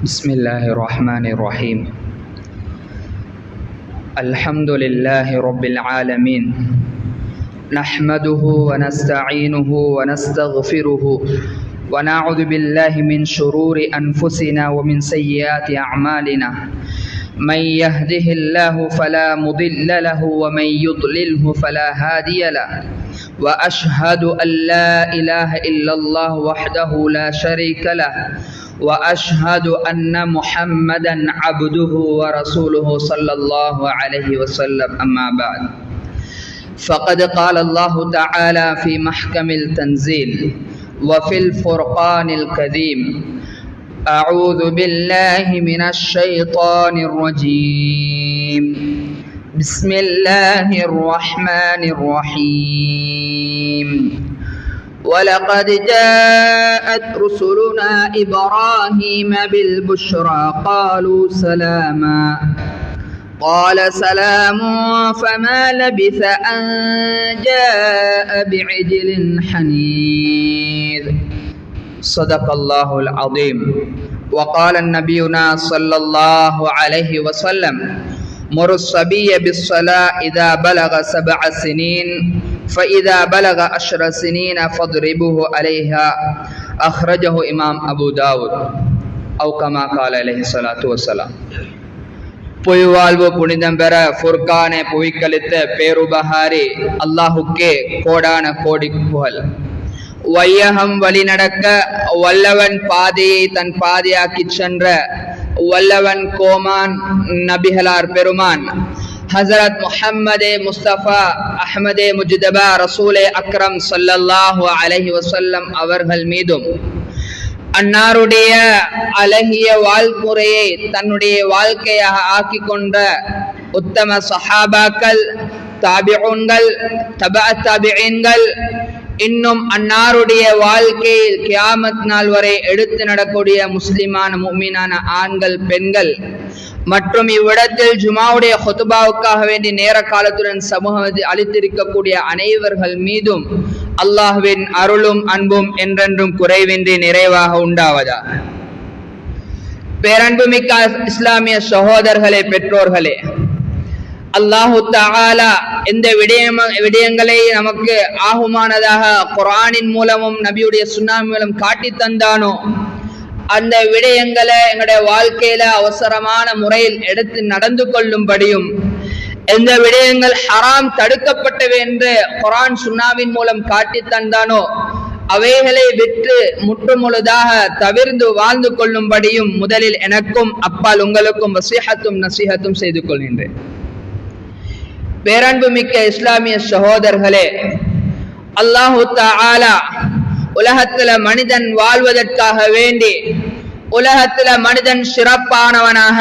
بسم الله الرحمن الرحيم. الحمد لله رب العالمين، نحمده ونستعينه ونستغفره ونعوذ بالله من شرور أنفسنا ومن سيئات أعمالنا. من يهده الله فلا مضل له ومن يضلله فلا هادي له، وأشهد أن لا إله إلا الله وحده لا شريك له، وأشهد أن محمدا عبده ورسوله صلى الله عليه وسلم. أما بعد، فقد قال الله تعالى في محكم التنزيل وفي الفرقان الكريم: أعوذ بالله من الشيطان الرجيم، بسم الله الرحمن الرحيم. ولقد جاءت رسلنا إبراهيم بالبشرى قالوا سلاما، قال سلام فما لبث أن جاء بعجل حنيذ. صدق الله العظيم. وقال نبينا صلى الله عليه وسلم: مر الصبي بالصلاة إذا بلغ 7 سنين، فإذا بلغ 10 سنين فاضربوه عليها. أخرجه إمام أبو داود أو كما قال عليه الصلاة والسلام. புய்வாழ்வு புனிதம் பெற ஃபுர்கானை புவிக்களித்த பேருபகாரி அல்லாஹுக்கே கோடான கோடி புகழ். வையகம் வழிநடக்க வல்லவன் பாதையை தன் பாதையாக்கி சென்ற வல்லவன் கோமான் நபிகளார் பெருமான் ஹசரத் முஹம்மதே முஸ்தபா அஹ்மதே முஜ்தபா ரசூலே அக்ரம் ஸல்லல்லாஹு அலைஹி வஸல்லம் அவர்கள் மீதும், அன்னாருடைய அழகிய வாழ்முறையை தன்னுடைய வாழ்க்கையாக ஆக்கி கொண்ட உத்தம சஹாபாக்கள், தாபிஊன்கள், தபஅ தாபிஈன்கள், இன்னும் அன்னாருடைய வாழ்க்கையில் கியாமத் நாள் வரை எடுத்து நடக்கூடிய முஸ்லிமான முஃமினான ஆண்கள், பெண்கள் மற்றும் இவ்விடத்தில் ஜுமாவுடைய ஹுத்பாவுக்காக வேண்டி நேர காலத்துடன் சமூகத்தை அளித்திருக்கக்கூடிய அனைவர்கள் மீதும் அல்லாஹ்வின் அருளும் அன்பும் என்றென்றும் குறைவின்றி நிறைவாக உண்டாவதா. பேரன்புமிக்க இஸ்லாமிய சகோதரர்களே, பெற்றோர்களே, அல்லாஹு தஆலா எந்த விடயங்களை நமக்கு ஆகுமானதாக குர்ஆனின் மூலமும் நபியுடைய சுன்னா மூலம் காட்டி தந்தானோ அந்த விடயங்களை எங்களுடைய வாழ்க்கையில அவசரமான முறையில் எடுத்து நடந்து கொள்ளும்படியும், எந்த விடயங்கள் ஹராம் தடுக்கப்பட்டவை என்று குர்ஆன் சுன்னாவின் மூலம் காட்டி தந்தானோ அவைகளை விட்டு முற்றுமுழுதாக தவிர்ந்து வாழ்ந்து கொள்ளும்படியும் முதலில் எனக்கும் அப்பால் உங்களுக்கும் வசீஹத்தும் நசீஹத்தும் செய்து கொள்கின்றேன். பேரன்புமிக்க இஸ்லாமிய சகோதரர்களே, அல்லாஹு தஆலா உலகத்துல மனிதன் வாழ்வதற்காக வேண்டி, உலகத்துல மனிதன் சிறப்பானவனாக,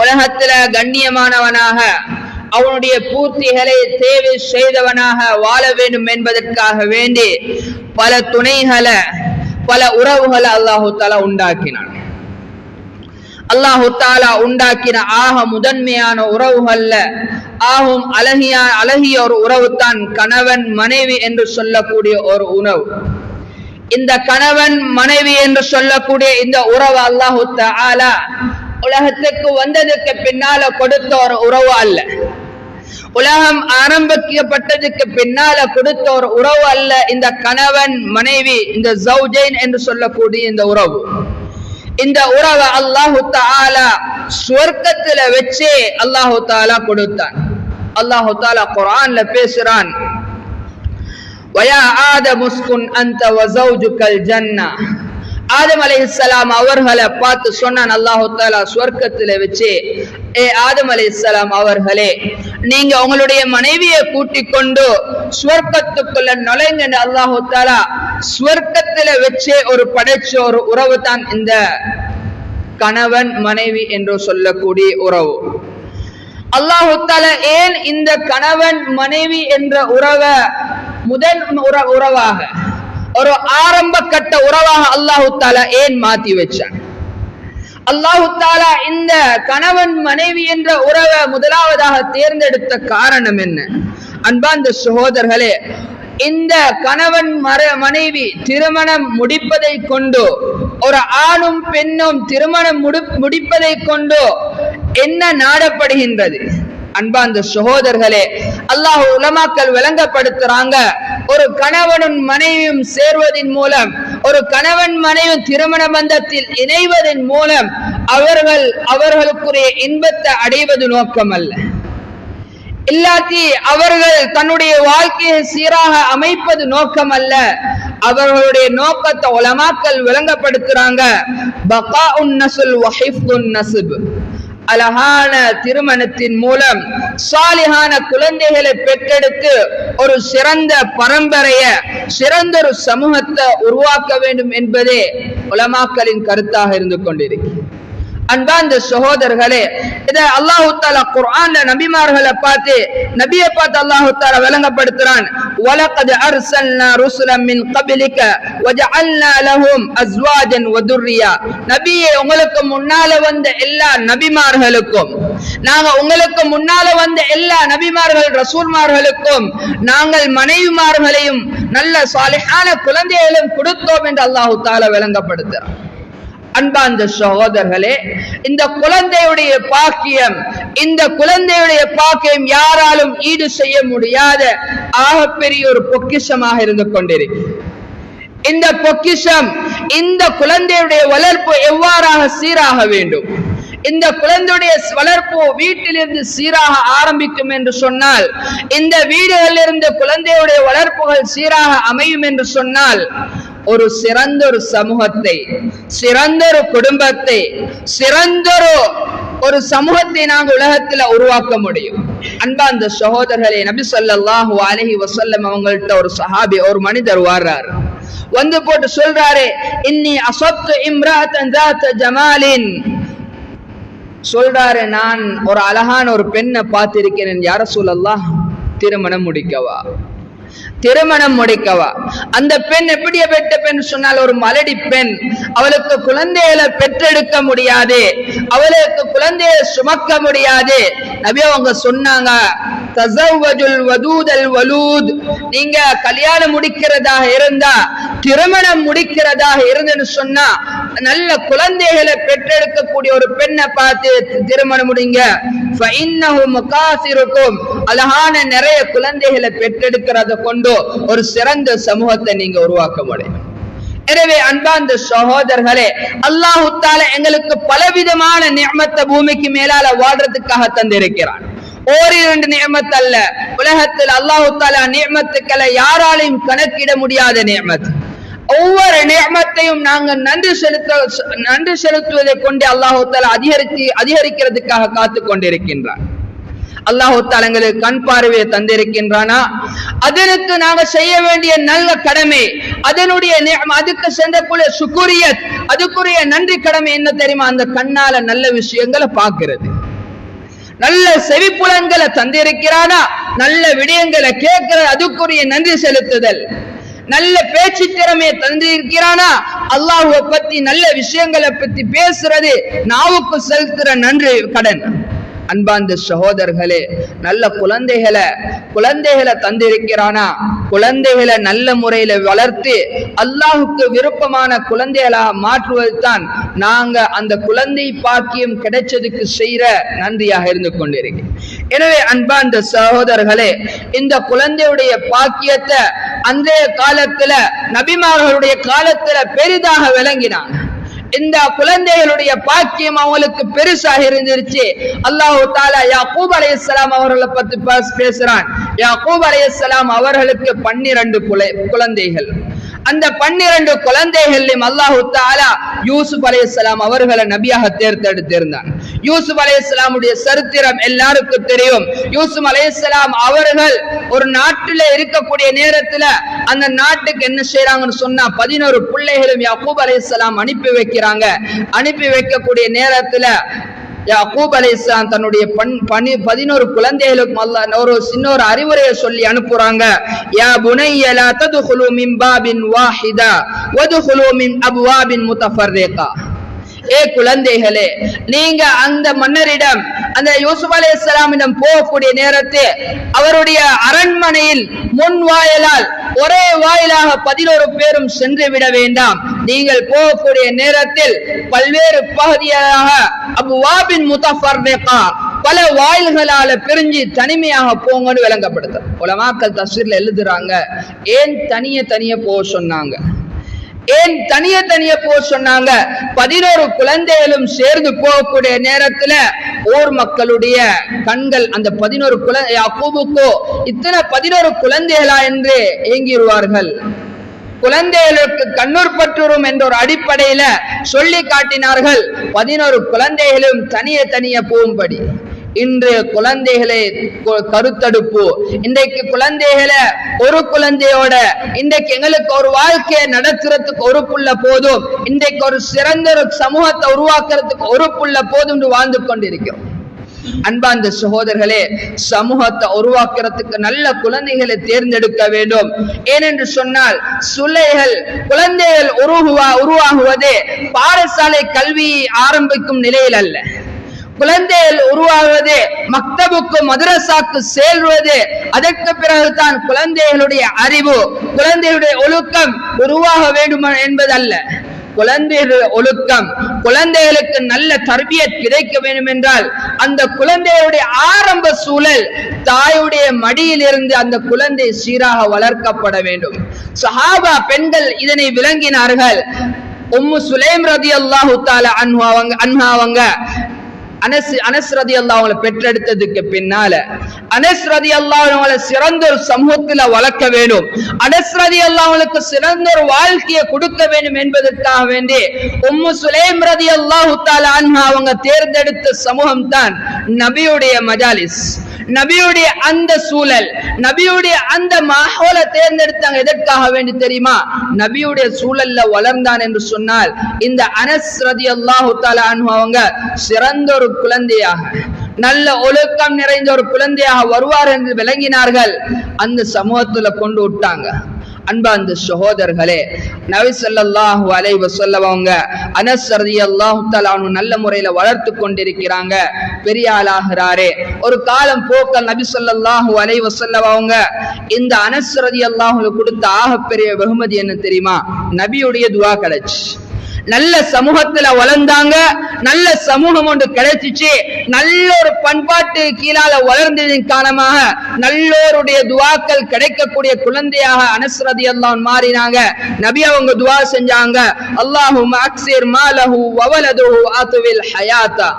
உலகத்துல கண்ணியமானவனாக, அவனுடைய பூர்த்திகளை தேவை செய்தவனாக வாழ வேண்டும் என்பதற்காக வேண்டி பல துணைகளை, பல உறவுகளை அல்லாஹு தஆலா உண்டாக்கினான். அல்லாஹு தஆலா உண்டாக்கின ஆக முதன்மையான உறவுகள்ல ஆகும் அழகிய ஒரு உறவு தான் கணவன் மனைவி என்று சொல்லக்கூடிய ஒரு உறவு. இந்த கணவன் மனைவி என்று சொல்லக்கூடிய இந்த உறவு அல்லாஹு தஆலா உலகத்துக்கு வந்ததுக்கு பின்னால கொடுத்த ஒரு உறவு அல்ல, உலகம் ஆரம்பிக்கப்பட்டதுக்கு பின்னால கொடுத்த ஒரு உறவு அல்ல. இந்த கணவன் மனைவி, இந்த ஜௌஜைன் என்று சொல்லக்கூடிய இந்த உறவு, இந்த உறவை அல்லாஹு தஆலா சுவர்க்கத்துல வச்சே அல்லாஹு தஆலா கொடுத்தான். அல்லாஹு தஆலா குர்ஆன்ல பேசுறான்: வயா ஆதம் உஸ்குன் அன்த வ ஸௌஜுகல் ஜன்னah. ஆதம் அலைஹிஸ்ஸலாம் அவர்களை பார்த்து சொன்னான் அல்லாஹு தஆலா சுவர்க்கத்துல வச்சு, ஏ ஆதம் அலைஹிஸ்ஸலாம் அவர்களே, நீங்க உங்களுடைய மனைவியை கூட்டிக் கொண்டு சுவர்க்கத்துக்குள்ள நுழைங்க. அல்லாஹு தஆலா சுவர்க்கத்துல வச்சே ஒரு படைச்ச ஒரு உறவு தான் இந்த கணவன் மனைவி என்று சொல்லக்கூடிய உறவு. அல்லாஹு தஆலா ஏன் இந்த கணவன் மனைவி என்ற உறவை முதல் உறவாக, ஒரு ஆரம்ப கட்ட உறவாக அல்லாஹு தஆலா ஏன் மாத்தி வச்சான்? அல்லாஹு தஆலா இந்த கணவன் மனைவி என்ற உறவை முதலாவதாக தேர்ந்தெடுத்த காரணம் என்ன? அன்பார்ந்த சகோதரர்களே, இந்த கணவன் மனைவி திருமணம் முடிப்பதை கொண்டு ஒரு ஆணும் பெண்ணும் திருமணம் முடிப்பதை கொண்டு என்ன நாடப்படுகின்றது? அன்பார்ந்த சகோதரர்களே, அல்லாஹ் உலமாக்கள் விளங்கப்படுத்துறாங்க, ஒரு கணவனும் மனைவியும் சேர்வதன் மூலம், ஒரு கணவன் மனைவி திருமண பந்தத்தில் இணைவதன் மூலம் அவர்களுக்குரிய இன்பத்தை அடைவது நோக்கம் அல்ல. இல்லாட்டி அவர்கள் தன்னுடைய வாழ்க்கையை சீராக அமைப்பது நோக்கம் அல்ல. அவர்களுடைய நோக்கத்தை உலமாக்கள் விளங்கப்படுத்துறாங்க, பகாஉன் நஸ்ல் வ ஹிஃதுன் நஸ்ப். அழகான திருமணத்தின் மூலம் சாலிஹான குழந்தைகளை பெற்றெடுத்து ஒரு சிறந்த பரம்பரைய, சிறந்த ஒரு சமூகத்தை உருவாக்க வேண்டும் என்பதே உலமாக்களின் கருத்தாக இருந்து கொண்டிருக்கிறது. அன்பார்ந்த சகோதரர்களே, இத அல்லாஹ் தஆலா குர்ஆன்ல நபியை பார்த்து அல்லாஹ் தஆலா விளங்கப்படுத்துறான், வலகத் அர்சல்னா ருசுலம் மின் கப்லிக வஜஅல்னா லஹும் அஸ்வாஜன் வ துர்ரியா. நபியே, உங்களுக்கு முன்னால வந்த எல்லா நபிமார்களுக்கும், நாங்க உங்களுக்கு முன்னால வந்த எல்லா நபிமார்கள் ரசூல்மார்களுக்கும் நாங்கள் மனைவிமார்களையும் நல்ல சாலிஹான குழந்தைகளையும் கொடுத்தோம் என்று அல்லாஹ் தஆலா விளங்கப்படுத்துறான். அன்பார்ந்த சகோதரர்களே, இந்த குழந்தையுடைய பாக்கியம் யாராலும் ஈடு செய்ய முடியாத ஆகப்பெரிய ஒரு பொக்கிஷமாக இருந்து கொண்டிருக்கு. இந்த பொக்கிஷம், இந்த குழந்தையுடைய வளர்ப்பு எவ்வாறாக சீராக வேண்டும், இந்த குழந்தையுடைய வளர்ப்பு வீட்டிலிருந்து சீராக ஆரம்பிக்கும் என்று சொன்னால், இந்த வீடுகளிலிருந்து குழந்தையுடைய வளர்ப்புகள் சீராக அமையும் என்று சொன்னால், ஒரு சிறந்த ஒரு சமூகத்தை, சிறந்த ஒரு குடும்பத்தை, சிறந்த ஒரு சமூகத்தை நாங்கள் உலகத்தில் உருவாக்க முடியும். அன்பார்ந்த சகோதரர்களே, நபி ஸல்லல்லாஹு அலைஹி வஸல்லம் அவங்கள்ட்ட ஒரு சஹாபி, ஒரு மனிதர் வர்றாரு, வந்து போட்டு சொல்றாரு, இன்னி அஸப்து இம்ராஅத்தன் ذات ஜமாலின். சொல்றாரு, நான் ஒரு அழகான ஒரு பெண்ணை பார்த்திருக்கிறேன், யா ரசூலல்லாஹ், திருமணம் முடிக்கவா? அந்த பெண் எப்படிப்பட்ட பெண் சொன்னால், ஒரு மலடி பெண். அவளுக்கு குழந்தைகளை பெற்றெடுக்க முடியாது, அவளுக்கு குழந்தையை சுமக்க முடியாது. நபி அவங்க சொன்னாங்க, தஸவ்வஜுல் வதூதல் வலூத். நீங்க கல்யாணம் முடிக்கிறதாக இருந்தா, திருமணம் முடிக்கிறதாக இருந்துன்னு சொன்னா, நல்ல குழந்தைகளை பெற்றெடுக்கக்கூடிய ஒரு பெண்ணை பார்த்து திருமணம் முடிங்க. ஃபஇன்னஹு முகாசிருக்கும். அழகான நிறைய குழந்தைகளை பெற்றெடுக்கிறத கொண்டு ஒரு சிறந்த சமூகத்தை நீங்க உருவாக்க முடியும். எனவே அன்பார்ந்த சகோதரர்களே, அல்லாஹ் தஆலா எங்களுக்கு பலவிதமான நிஅமத்தை பூமிக்கு மேலால வாழ்றதுக்காக தந்திருக்கிறான். ஓரிரண்டு நிஅமத் அல்ல, உலகத்தில் அல்லாஹ் தஆலா நிஅமத்துக்களை யாராலையும் கணக்கிட முடியாத நிஅமத். ஒவ்வொரு நிஅமத்தையும் நாங்கள் நன்றி செலுத்துவதை கொண்டு அல்லாஹ் தஆலா அதிகரிக்கிறதுக்காக காத்து கொண்டிருக்கின்றான். அல்லாஹ் தஆலா எங்களுக்கு கண் பார்வையை தந்திருக்கின்றானா, அதற்கு நாங்கள் செய்ய வேண்டிய நல்ல கடமை, அதுக்கு சென்றக்கூடிய சுக்ரியத், அதுக்குரிய நன்றி கடமை என்ன தெரியுமா? அந்த கண்ணால நல்ல விஷயங்களை பார்க்கிறது, நல்ல செவிப்புலன்களை தந்திருக்கிறானா, நல்ல விடயங்களை கேட்கிறது, அதுக்குரிய நன்றி செலுத்துதல். நல்ல பேச்சு திறமையை தந்திருக்கிறானா, அல்லாஹ்வை பத்தி நல்ல விஷயங்களை பத்தி பேசுறது, நாவுக்கு செலுத்துற நன்றி கடன். அன்பார்ந்த சகோதரர்களே, நல்ல குழந்தைகளை தந்திருக்கிறானா, குழந்தைகளை நல்ல முறையில வளர்த்து அல்லாஹுக்கு விருப்பமான குழந்தைகளாக மாற்றுவது தான் நாங்க அந்த குழந்தை பாக்கியம் கிடைச்சதுக்கு செய்யற நன்றியாக இருந்து கொண்டிருக்கிறோம். எனவே அன்பார்ந்த சகோதரர்களே, இந்த குழந்தையுடைய பாக்கியத்தை அன்றைய காலத்துல, நபிமார்களுடைய காலத்துல பெரிதாக விளங்கினாங்க. இந்த குழந்தைகளுடைய பாக்கியம் அவங்களுக்கு பெருசாக இருந்துருச்சு. அல்லாஹ் தஆலா யாக்கூப் அலைஹிஸ்ஸலாம் அவர்களை பத்தி பேசுறான். யாக்கூப் அலைஹிஸ்ஸலாம் அவர்களுக்கு 12 குழந்தைகள். அந்த 12 குழந்தைகளிலும் அல்லாஹ் தஆலா யூசுப் அலைஹிஸ்ஸலாம் அவர்களை நபியாக தேர்ந்தெடுத்திருந்தான். யூசுப் அலைஹிஸ்ஸலாமுடைய சரித்திரம் எல்லாருக்கும் தெரியும். யூசுப் அலைஹிஸ்ஸலாம் அவர்கள் ஒரு நாட்டில் இருக்கக்கூடிய நேரத்துல அந்த நாட்டுக்கு என்ன செய்யறாங்கன்னு சொன்னா, 11 பிள்ளைகளும் யாக்கூப் அலைஹிஸ்ஸலாம் அனுப்பி வைக்கிறாங்க. அனுப்பி வைக்கக்கூடிய நேரத்துல யாக்கூப் அலைஹிஸ்ஸலாம் தன்னுடைய 11 குழந்தைகளுக்கும் அல்லாஹ் ஒரு சின்ன அறிவுரையை சொல்லி அனுப்புறாங்க. யா புனைய லா ததுகுலு மின் பாபின் வாஹிதா வதுகுலு மின் அப்வாபின் முத்தஃபர்ரிகா. ஏ குழந்தைகளே, நீங்க அந்த மன்னரிடம், அந்த யூசுப் அலைஹிஸ்ஸலாமிடம் போகக்கூடிய நேரத்தில் அவருடைய அரண்மனையில் முன் வாயிலால் ஒரே வாயிலாக 11 பேரும் சென்று விட வேண்டாம். நீங்கள் போகக்கூடிய நேரத்தில் பல்வேறு பகுதியாக அப்வாபின் முத்தஃபர்ரிகா, பல வாயில்களால பிரிஞ்சு தனிமையாக போங்கன்னு விளங்கப்படுத்த உலமாக்கள் தஃசீர்ல எழுதுறாங்க. ஏன் தனிய போக சொன்னாங்க? ஏன் தனிய போக சொன்னாங்க? 11 குழந்தைகளும் சேர்ந்து போகக்கூடிய நேரத்துல ஊர் மக்களுடைய கண்கள் அந்த 11 யாக்கூபுக்கோ இத்தனை 11 குழந்தைகளா என்று ஏங்கிடுவார்கள். குழந்தைகளுக்கு கண்ணூர் பற்றுரும் என்ற ஒரு அடிப்படையில சொல்லி காட்டினார்கள். 11 குழந்தைகளும் தனிய போகும்படி. இன்று குழந்தைகளை கருத்தடுப்பு, இன்றைக்கு குழந்தைகளை ஒரு குழந்தையோட இன்றைக்கு எங்களுக்கு ஒரு வாழ்க்கையை நடத்துறதுக்கு ஒரு புள்ள போதும், இன்றைக்கு ஒரு சிறந்த ஒரு சமூகத்தை உருவாக்குறதுக்கு ஒரு புள்ள போதும் வாழ்ந்து கொண்டிருக்கிறோம். அன்பார்ந்த சகோதரர்களே, சமூகத்தை உருவாக்குறதுக்கு நல்ல குழந்தைகளை தேர்ந்தெடுக்க வேண்டும். ஏனென்று சொன்னால் சுளைகள் குழந்தைகள் உருவாகுவதே பாடசாலை கல்வி ஆரம்பிக்கும் நிலையில் அல்ல. குழந்தைகள் உருவாகுவது மக்தபுக்கு மதரசாக்கு செல்வது, அதற்கு பிறகுதான் குழந்தைகளுடைய அறிவு, குழந்தைகளுடைய ஒழுக்கம் உருவாக வேண்டும் என்பதல்ல. குழந்தைகளுடைய ஒழுக்கம், குழந்தைகளுக்கு நல்ல தர்பியத் கிடைக்க வேண்டும் என்றால் அந்த குழந்தைகளுடைய ஆரம்ப சூழல் தாயுடைய மடியில் இருந்து அந்த குழந்தை சீராக வளர்க்கப்பட வேண்டும். சஹாபா பெண்கள் இதனை விளங்கினார்கள். உம்மு சுலைம் ரலியல்லாஹு தஆலா அன்ஹா அவங்க அனஸ் ரலியல்லாஹு அவங்களை பெற்றெடுத்ததுக்கு பின்னால அனஸ் ரலியல்லாஹு அவங்களை சிறந்த ஒரு சமூகத்துல வளர்க்க வேண்டும், அனஸ் ரலியல்லாஹு அவங்களுக்கு சிறந்த ஒரு வாழ்க்கையை கொடுக்க வேண்டும் என்பதற்காக வேண்டி உம்மு சுலைம் ரலியல்லாஹு தஆலா அன்ஹா அவங்க தேர்ந்தெடுத்த சமூகம் தான் நபியுடைய மஜாலிஸ், நபியுடைய அந்த சூழல், நபியுடைய அந்த மாஹோல தேர்ந்தெடுத்தாங்க. எதற்காக வேண்டி தெரியுமா? நபியுடைய சூழல்ல வளர்ந்தான் என்று சொன்னால் இந்த அனஸ் ரலியல்லாஹு தஆலா அன்ஹு அவங்க சிறந்த ஒரு குழந்தையாக, நல்ல ஒழுக்கம் நிறைந்த ஒரு குழந்தையாக வருவார் என்று விளங்கினார்கள். அந்த சமூகத்துல கொண்டு விட்டாங்க. அன்பார்ந்த சகோதரர்களே, நபி ஸல்லல்லாஹு அலைஹி வஸல்லம் அவங்க அனஸ் ரலியல்லாஹு தஆலா அன்ஹு நல்ல முறையில வளர்த்து கொண்டிருக்கிறாங்க. பெரிய ஆளாகிறாரே. ஒரு காலம் போக்க நபி ஸல்லல்லாஹு அலைஹி வஸல்லம் அவங்க இந்த அனஸ் ரலியல்லாஹு அன்ஹு கொடுத்த ஆகப்பெரிய வெகுமதி என்ன தெரியுமா? நபியுடைய துஆ கிடைச்சு. நல்ல சமூகத்துல வளர்ந்தாங்க, நல்ல சமூகம் ஒன்று கிடைச்சிச்சு, நல்ல ஒரு பண்பாட்டு கீழால வளர்ந்ததின் காரணமாக நல்லோருடைய துவாக்கள் கிடைக்கக்கூடிய குழந்தையாக அனஸ் ரலியல்லாஹு அன்ஹு மாறினாங்க. நபி அவங்க துஆ செஞ்சாங்க, அல்லாஹும்ம அக்ஸிர் மாலஹு வ வலதுஹு அத்வில் ஹயாத்தா.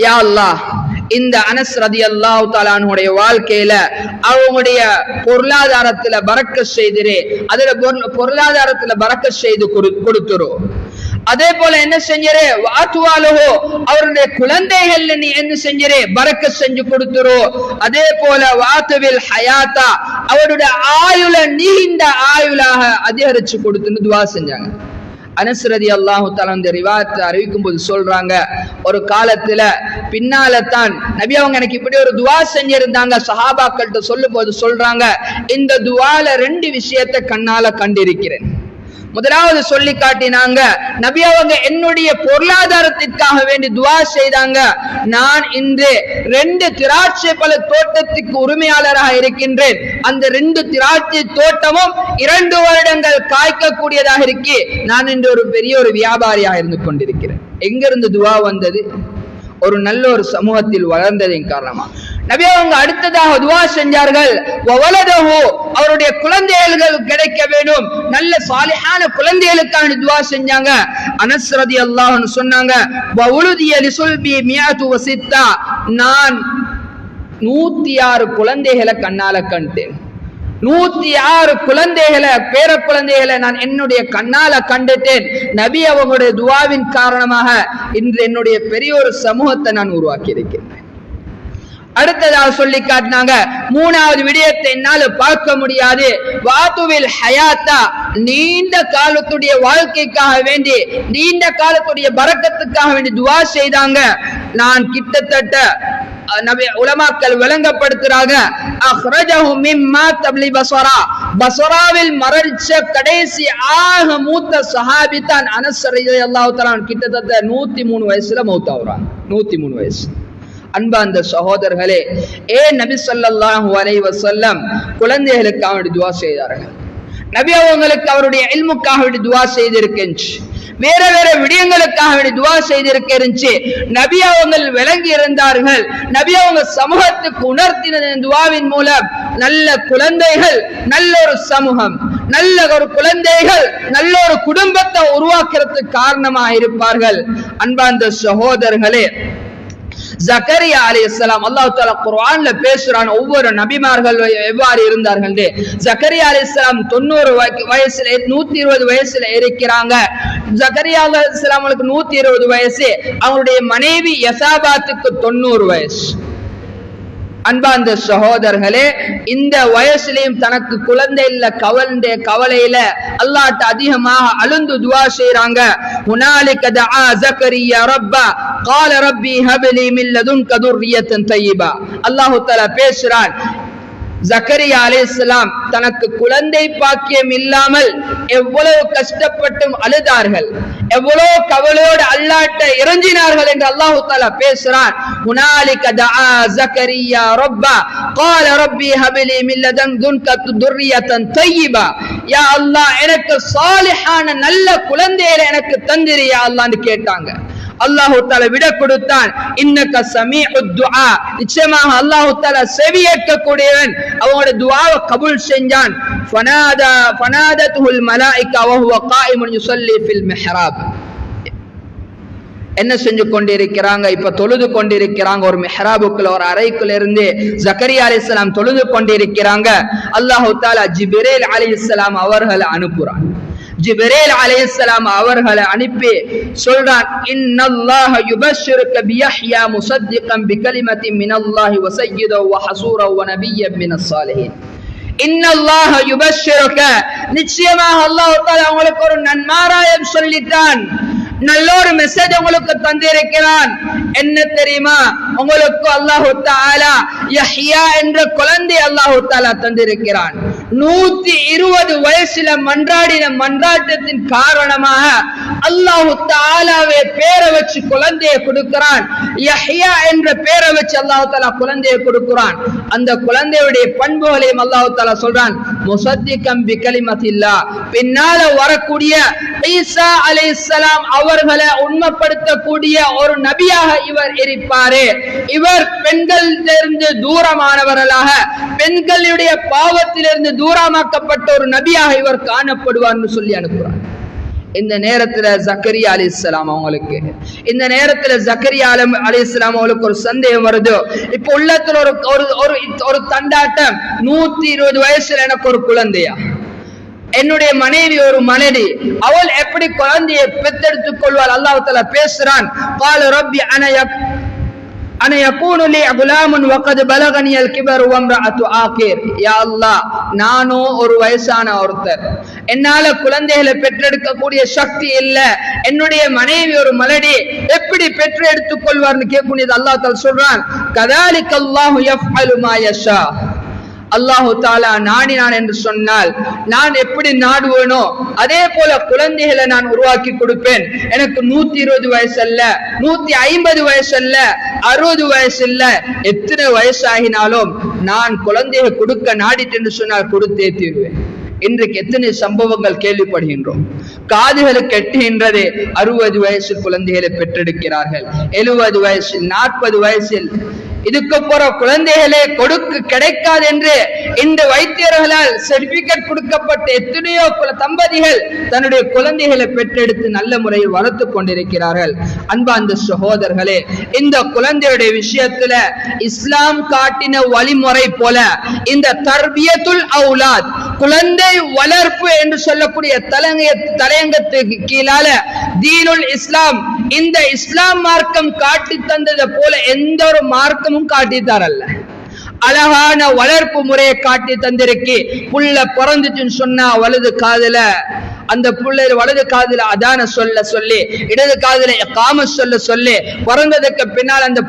யா அல்லாஹ், இந்த அனஸ் ரலியல்லாஹு தஆலா அன்ஹுடைய வாழ்க்கையில அவங்களுடைய பொருளாதாரத்துல பரக்கத் செய்திரு, அதுல பொருளாதாரத்துல பரக்கத் செய்து கொடுத்துரு. அதே போல என்ன செஞ்சரு? வாத்துவாலுஹு, அவருடைய குழந்தைகள் நீ என்ன செஞ்சரு? பரக்கத் செஞ்சு கொடுத்துரு. அதே போல வாத்துவில் ஹயாத்தா, அவருடைய ஆயுள நீண்ட ஆயுளாக அதிகரிச்சு கொடுத்துன்னு துஆ செஞ்சாங்க. அனஸ் ரலியல்லாஹு தஆலா இந்த ரிவாயத்தை அறிவிக்கும் போது சொல்றாங்க, ஒரு காலத்துல பின்னால தான் நபி அவங்க எனக்கு இப்படி ஒரு துஆ செஞ்சிருந்தாங்க. சஹாபாக்கள்கிட்ட சொல்லும் போது சொல்றாங்க, இந்த துஆல 2 விஷயத்தை கண்ணால கண்டிருக்கிறேன். முதலாவது சொல்லி காட்டினாங்க, நபி அவங்க என்னுடைய பொருளாதாரத்திற்காக வேண்டி துஆ செய்தாங்க. நான் இன்று 2 திராட்சை பழ தோட்டத்துக்கு உரிமையாளராக இருக்கின்றேன். அந்த 2 திராட்சை தோட்டமும் 2 வருடங்கள் காய்க்கக்கூடியதாக இருக்கு. நான் இன்று ஒரு பெரிய ஒரு வியாபாரியாக இருந்து கொண்டிருக்கிறேன். எங்க இருந்து துஆ வந்தது? ஒரு நல்ல ஒரு சமூகத்தில் வளர்ந்ததின் காரணமா. நபி அவங்க அடுத்ததாக துஆ செஞ்சார்கள், வவலதஹு, அவருடைய குழந்தைகள் கிடைக்க வேண்டும், நல்ல சாலிஹான குழந்தைகளுக்காக துஆ செஞ்சாங்க. அனஸ் ரலியல்லாஹு அன்ஹு சொன்னாங்க, வஉலுதிய லிசுல்பி 106, நான் 106 குழந்தைகளை கண்ணால கண்டேன். 106 குழந்தைகளை, பேர குழந்தைகளை நான் என்னுடைய கண்ணால கண்டுட்டேன். நபி அவங்களுடைய துஆவின் காரணமாக இன்று என்னுடைய பெரிய ஒரு சமூகத்தை நான் உருவாக்கி இருக்கின்றேன். அடுத்ததாக சொல்லி காட்டினாங்க, 3வது விடயத்தை என்னால பார்க்க முடியாது, வாத்துவில் ஹயாத்தா, நீண்ட காலத்துடைய வாழ்க்கைக்காக வேண்டி, நீண்ட காலத்துடைய பரக்கத்துக்காக வேண்டி துஆ செய்தாங்க. நான் கிட்டத்தட்ட நபி உலமாக்கள் விளங்கப்படுத்துறாங்க, அக்ரஜஹு மிம்மா தப்லி பஸ்ரா, பஸ்ராவில் மரணிச்ச கடைசி ஆக மூத்த சஹாபி தான் அனஸ் ரலியல்லாஹு தஆலா. கிட்டத்தட்ட 103 வயசுல மௌத்தாவுறாங்க. 103 வயசு. அன்பார்ந்த சகோதரர்களே, நபி ஸல்லல்லாஹு அலைஹி வஸல்லம் குழந்தைகளுக்காக வேண்டி துஆ செய்தார்கள். நபி அவங்களுக்கு அவருடைய இல்முக்காக வேண்டி துஆ செய்திருக்கின்ற, வேற வேற விடயங்களுக்காக வேண்டி துஆ செய்திருக்கின்ற நபி அவங்க விளங்கி இருந்தார்கள். நபி அவங்க சமூகத்துக்கு உணர்த்தின துஆவின் மூலம் நல்ல குழந்தைகள், நல்ல ஒரு சமூகம், நல்ல ஒரு குழந்தைகள், நல்ல ஒரு குடும்பத்தை உருவாக்குறதுக்கு காரணமாக இருப்பார்கள். அன்பார்ந்த சகோதரர்களே, ஜக்கரியா அலைஹிஸ்ஸலாம் அல்லாஹ் தஆலா குர்ஆன்ல பேசுறான் ஒவ்வொரு நபிமார்கள் எவ்வாறு இருந்தார்கள். ஜக்கரியா அலைஹிஸ்ஸலாம் 90 வயசுல 120 வயசுல இருக்கிறாங்க. ஜக்கரியா அலைஹிஸ்ஸலாமுக்கு 120 வயசு, அவங்களுடைய மனைவி யசாபாத்துக்கு 90 வயசு. அன்பார்ந்த சகோதரர்களே, இந்த வயசுலயும் தனக்கு குழந்தை இல்ல கவலையில அல்லாஹ்ட்ட அதிகமாக அழுந்து துஆ செய்றாங்க. ஹுனாலிக தஆ ஜக்கரியா ரப்பா قال ربي هب لي من لدنك ذرية طيبة. அல்லாஹ் தஆலா பேசுறான், ஜக்கரியா அலைஹிஸ்ஸலாம் தனக்கு குழந்தை பாக்கியம் இல்லாமல் எவ்வளவு கஷ்டப்பட்டும் அழுதார்கள், எவ்வளவு கவலையோடு அல்லாஹ்ட்ட இறங்கினார்கள் என்று அல்லாஹ் தஆலா பேசுறான். ஹுனாலிக தஆ ஜக்கரியா ரப்பா قال ربي هب لي من لدنك ذرية طيبة. யா அல்லாஹ், எனக்கு சாலிஹான நல்ல குழந்தையை எனக்கு தந்திரு யா அல்லாஹ்னு கேட்டாங்க. அல்லாஹ் தஆலா விட கொடுத்தான். இன்னக சமீஉத் துஆ, நிச்சயமாக அல்லாஹ் தஆலா செவியேற்கக்கூடியவன். அவங்களோட துஆவை கபூல் செஞ்சான். ஃபனாதத்துல் மலாயிகா வஹுவ காயிமுன் யுஸல்லி ஃபில் மிஹ்ராப். என்ன செஞ்சு கொண்டிருக்கிறாங்க? இப்ப தொழுது கொண்டிருக்கிறாங்க. ஒரு மிஹ்ராபுக்குள்ள, ஒரு அறைக்குள்ள இருந்து ஜக்கரியா அலைஹிஸ்ஸலாம் தொழுது கொண்டிருக்கிறாங்க. அல்லாஹ் தஆலா ஜிப்ரீல் அலைஹிஸ்ஸலாம் அவர்களை அனுப்புறான். ஜிப்ரீல் அலைஹிஸ்ஸலாம் அவர்களை அனுப்பி சொல்றான், இன்னல்லாஹ யுபஷ்ஷிருக பியஹ்யா முஸத்திகன் பிகலிமத்தின் மினல்லாஹி வ ஸய்யிதன் வ ஹஸூரன் வ நபிய்யன் மினஸ் ஸாலிஹீன். இன்னல்லாஹ யுபஷ்ஷிருக, நிச்சயமாக அல்லாஹ் தஆலா உங்களுக்கு ஒரு நன்மாராயம் சொல்லிட்டான், நல்ல ஒரு மெசேஜ் உங்களுக்கு தந்திருக்கிறான். என்ன தெரியுமா? உங்களுக்கு அல்லாஹ் தஆலா யஹ்யா என்ற குழந்தை அல்லாஹ் தஆலா தந்திருக்கிறான். 120 வயசுல மன்றாடின மன்றாட்டத்தின் காரணமாக அல்லாஹ் தஆலாவே பேரை வச்சு குழந்தையை கொடுக்கிறான். யஹ்யா என்ற பேரை வச்சு அல்லாஹ் தஆலா குழந்தையை கொடுக்கிறான். அந்த குழந்தையுடைய பண்புகளையும் அல்லாஹ் தஆலா சொல்றான், முஸத்திகன் பிகலிமத்தில்லாஹ், பின்னால வரக்கூடிய ஈசா அலைஹிஸ்ஸலாம் அவர்களை உண்மைப்படுத்தக்கூடிய ஒரு நபியாக இவர் இருப்பாரே. இவர் பெண்களிலிருந்து தூரமானவர்களாக, பெண்களுடைய பாவத்திலிருந்து தூரமாக்கப்பட்ட ஒரு நபியாக இவர் காணப்படுவார்னு சொல்லி அனுப்புறார். இந்த நேரத்துல ஜக்கரியா அலைஹிஸ்ஸலாம் அவங்களுக்கு, இந்த நேரத்துல ஜக்கரியா அலைஹிஸ்ஸலாம் அவங்களுக்கு ஒரு சந்தேகம் வருது. இப்ப உள்ளத்துல ஒரு தண்டாட்டம், 120 வயசுல எனக்கு ஒரு குழந்தையா, என்னுடைய மனைவி ஒரு மனைவி, அவள் எப்படி குழந்தையை பெற்றெடுத்துக் கொள்வாள்? அல்லாஹ் தஆலா பேசுறான், قال ربي أنا يكون لي غلام وقد بلغني الكبر وامرأة عاقر. யா அல்லாஹ், நானும் ஒரு வயசான ஒருத்தர், என்னால குழந்தைகளை பெற்றெடுக்க கூடிய சக்தி இல்ல, என்னுடைய மனைவி ஒரு மலடி, எப்படி பெற்று எடுத்துக் கொள்வார்னு கேட்கக்கூடியது அல்லாஹ் தஆலா சொல்றான், கதாலிக அல்லாஹு யஃஅலு மா யஷா. அல்லாஹு தஆலா நாடினான் என்று சொன்னால் நான் எப்படி நாடுவேனோ அதே போல குழந்தைகளை நான் உருவாக்கி கொடுப்பேன். எனக்கு 120 வயசு அல்ல, 150 வயசு அல்ல, 60 வயசு இல்ல, எத்தனை வயசாகினாலும் நான் குழந்தையை கொடுக்க நாடிட்டு என்று சொன்னால் கொடுத்தே தீர்வேன். இன்றைக்கு எத்தனை சம்பவங்கள் கேள்விப்படுகின்றோம். காதுகளுக்கு எட்டுகின்றது, 60 வயசு குழந்தைகளை பெற்றெடுக்கிறார்கள், 70 வயசில், 40 வயசில். இதுக்கு போற குழந்தைகளே கிடைக்காது என்று இந்த வைத்தியர்களால் சர்டிபிகேட் கொடுக்கப்பட்ட எத்தனையோ தம்பதிகள் தன்னுடைய குழந்தைகளை பெற்றெடுத்து நல்ல முறையில் வளர்த்து கொண்டிருக்கிறார்கள். அன்பார்ந்த சகோதரர்களே, இந்த குழந்தையுடைய விஷயத்துல இஸ்லாம் காட்டின வழிமுறை போல இந்த தர்பியத்துல் அவுலாத், குழந்தை வளர்ப்பு என்று சொல்லக்கூடிய தலையங்கத்துக்கு கீழால தீனுல் இஸ்லாம், இந்த இஸ்லாம் மார்க்கம் காட்டி தந்தது போல எந்த ஒரு மார்க்கமும் காட்டி தரல. அழகான வளர்ப்பு முறையை காட்டி தந்திருக்கு. புள்ள பிறந்துச்சுன்னு சொன்னா வலது காதுல அந்த பிள்ளை வலது காதுல அதான சொல்ல சொல்லி இடது காதுல இகாம சொல்ல சொல்லி பிறந்ததுக்கு பின்னால் அந்த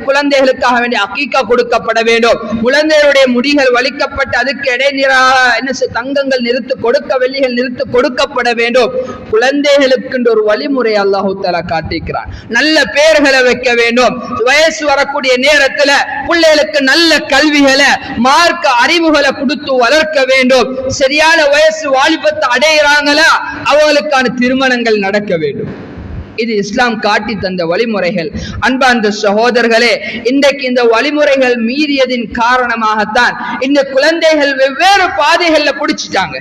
குழந்தைகளுக்காக வேண்டிய அகீகா கொடுக்கப்பட வேண்டும். குழந்தைகளுடைய முடிகள் வலிக்கப்பட்டு அதுக்கு இடைநீராக தங்கங்கள் நிறுத்து கொடுக்க வெள்ளிகள் நிறுத்து கொடுக்கப்பட வேண்டும். குழந்தைகளுக்கு ஒரு வழிமுறை அல்லாஹ் தஆலா காட்டிக்கிறான். நல்ல பெயர்களை வைக்க வேண்டும். வயசு வரக்கூடிய நேரத்துல பிள்ளைகளுக்கு நல்ல கல்விகளை மார்க்க அறிவுகளை கொடுத்து வளர்க்க வேண்டும். சரியான வயசு வாலிபத்தை அடைகிறாங்களா அவங்களுக்கான திருமணங்கள் நடக்க வேண்டும். இது இஸ்லாம் காட்டி தந்த வழிமுறைகள். அன்பார்ந்த சகோதரர்களே, இன்றைக்கு இந்த வழிமுறைகள் மீறியதின் காரணமாகத்தான் இந்த குழந்தைகள் வெவ்வேறு பாதைகள்ல பிடிச்சிட்டாங்க.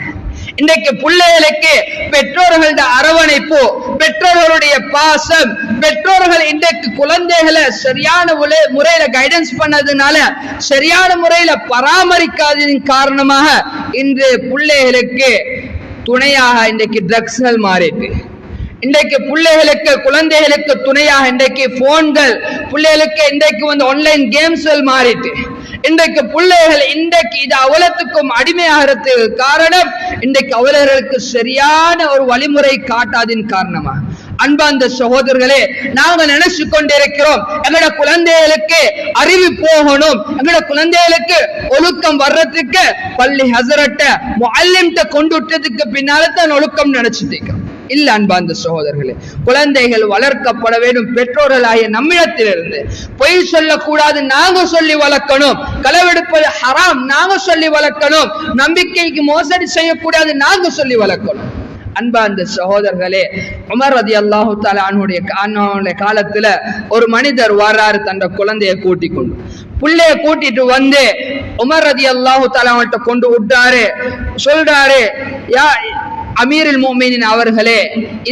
இன்றைக்கு பிள்ளைகளுக்கு பெற்றோர்களுடைய அரவணைப்பு, பெற்றோர்களுடைய பாசம், பெற்றோர்கள் இன்றைக்கு குழந்தைகளை சரியான முறையில கைடன்ஸ் பண்ணதுனால சரியான முறையில பராமரிக்காததின் காரணமாக இன்று பிள்ளைகளுக்கு துணையாக இன்றைக்கு ட்ரக்ஸ்கள் மாறிட்டு, இன்றைக்கு பிள்ளைகளுக்கு குழந்தைகளுக்கு துணையாக இன்றைக்கு போன்கள், பிள்ளைகளுக்கு இன்றைக்கு ஆன்லைன் கேம்ஸ்கள் மாறிட்டு, இன்றைக்கு பிள்ளைகள் இன்றைக்கு இது அவலத்துக்கும் அடிமையாகிறதுக்கு காரணம் இன்றைக்கு அவர்களுக்கு சரியான ஒரு வழிமுறை காட்டாதின் காரணமா. அன்பார்ந்த சகோதரர்களே, நாங்க நினைச்சு கொண்டிருக்கிறோம் எங்களோட குழந்தைகளுக்கு அறிவு போகணும், எங்களோட குழந்தைகளுக்கு ஒழுக்கம் வர்றதுக்கு பள்ளி ஹசரட்ட முஅல்லிம்ட்ட கொண்டு விட்டதுக்கு பின்னால தான் ஒழுக்கம் நினைச்சிட்டு இருக்கோம். இல்ல அன்பார்ந்த சகோதரர்களே, குழந்தைகள் வளர்க்கப்பட வேண்டும். பெற்றோர்களாகிய நம்மிடத்திலிருந்து பொய் சொல்லக்கூடாது, நாங்க சொல்லி வளர்க்கணும். களவெடுப்பது ஹராம், நாங்க சொல்லி வளர்க்கணும். நம்பிக்கைக்கு மோசடி செய்யக்கூடாது, நாங்க சொல்லி வளர்க்கணும். அன்பார்ந்த சகோதரர்களே, உமர் ரலியல்லாஹு தஆலா அன்ஹுடைய காலத்துல ஒரு மனிதர் வர்றாரு தன் குழந்தையை கூட்டிக் கொண்டு. புள்ளைய கூட்டிட்டு வந்து உமர் ரலியல்லாஹு தஆலா அவன்கிட்ட கொண்டு விட்டாரு. சொல்றாரு, யா அமீருல் முஃமினீன் அவர்களே,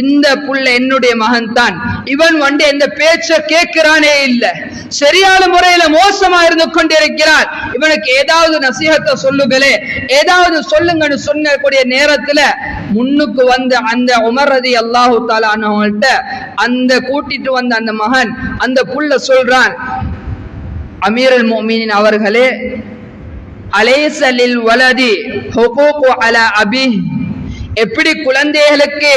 இந்த புள்ள என்னுடைய மகன் தான். இவன் வந்து எந்த பேச்ச கேட்கிறானே இல்ல, சரியான முறையில மோசமா இருந்து கொண்டிருக்கிறான். இவனுக்கு ஏதாவது நசீஹத்தை சொல்லுங்களே, ஏதாவது சொல்லுங்கன்னு சொன்னக்கூடிய நேரத்துல முன்னுக்கு வந்து அந்த உமர் ரலியல்லாஹு தஆலா அன்ஹுட்ட அந்த கூட்டிட்டு வந்த அந்த மகன் அந்த புள்ள சொல்றான், அமீருல் முஃமினீன் அவர்களே, அலைஸ லில் வலதி ஹுகூகு அலா அபீஹ், எப்படி குழந்தைகளுக்கு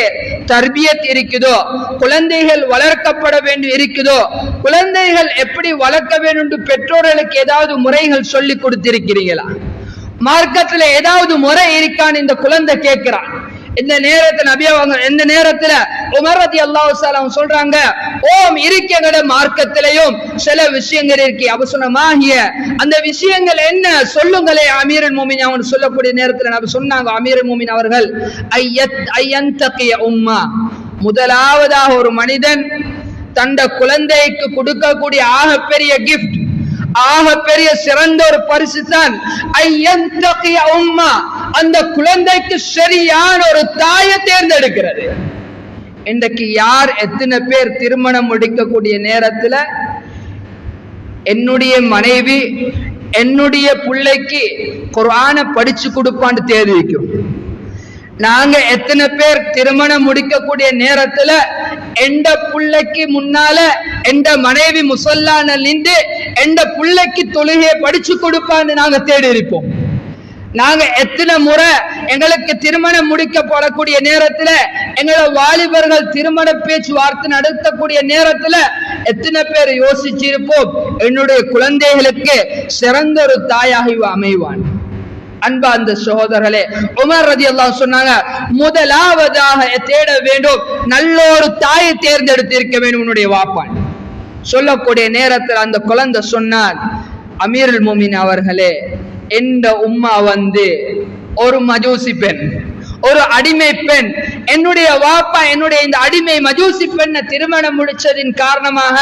தர்பியத் இருக்குதோ, குழந்தைகள் வளர்க்கப்பட வேண்டி இருக்குதோ, குழந்தைகள் எப்படி வளர்க்க வேண்டும் பெற்றோர்களுக்கு ஏதாவது முறைகள் சொல்லி கொடுத்திருக்கிறீங்களா? மார்க்கத்துல ஏதாவது முறை இருக்கான்னு இந்த குழந்தை கேட்கிறான். இந்த நேரத்துல நபி அவங்க இந்த நேரத்துல உமர் ரலியல்லாஹு தஆலா சொல்றாங்க, ஓம் இருக்கங்கட மார்க்கத்திலேயும் சில விஷயங்கள் இருக்கு. அப்ப சொன்னமாகிய அந்த விஷயங்கள் என்ன சொல்லுங்களே அமீருல் முஃமினீன் அவங்க சொல்லக்கூடிய நேரத்துல நபி சொன்னாங்க, அமீருல் முஃமினீன் அவர்கள், ஐயந்தகிய உம்மா, முதலாவதாக ஒரு மனிதன் தந்த குழந்தைக்கு கொடுக்கக்கூடிய ஆகப்பெரிய கிஃப்ட், ஆகப்பெரிய சிறந்த ஒரு பரிசு தான் ஐயந்தகிய உம்மா, அந்த குழந்தைக்கு சரியான ஒரு தாயை தேர்ந்தெடுக்கிறது. இன்றைக்கு யார் எத்தனை பேர் திருமணம் முடிக்கக்கூடிய நேரத்துல என்னுடைய மனைவி என்னுடைய பிள்ளைக்கு குர்ஆனை படிச்சு கொடுப்பான்னு தேடி வைக்கும். நாங்க எத்தனை பேர் திருமணம் முடிக்கக்கூடிய நேரத்துல எந்த பிள்ளைக்கு முன்னால எந்த மனைவி முசல்லான நின்று எந்த பிள்ளைக்கு தொழுகையை படிச்சு கொடுப்பான்னு நாங்க தேடி இருப்போம். நாங்க எத்தனை முறை எங்களுக்கு திருமணம் முடிக்கப்படக்கூடிய நேரத்துல எங்களோட வாலிபர்கள் திருமண பேச்சுவார்த்தை நடத்தக்கூடிய நேரத்துல எத்தனை பேர் யோசிச்சிருப்போம், என்னுடைய குழந்தைகளுக்கு சிறந்த ஒரு தாயாக அமைவான். அன்பார்ந்த சகோதரர்களே, உமர் ரலியல்லாஹு சொன்னாங்க, முதலாவதாக தேட வேண்டும் நல்ல ஒரு தாயை தேர்ந்தெடுத்து இருக்க வேண்டும் உன்னுடைய வாப்பான். சொல்லக்கூடிய நேரத்தில் அந்த குழந்தை சொன்னார், அமீருல் முஃமினீன் அவர்களே, எந்த உம்மா வந்து ஒரு மஜூசி பெண், ஒரு அடிமை பெண், என்னுடைய வாப்பா என்னுடைய இந்த அடிமை மஜூசி பெண்ணை திருமணம் முடிச்சதின் காரணமாக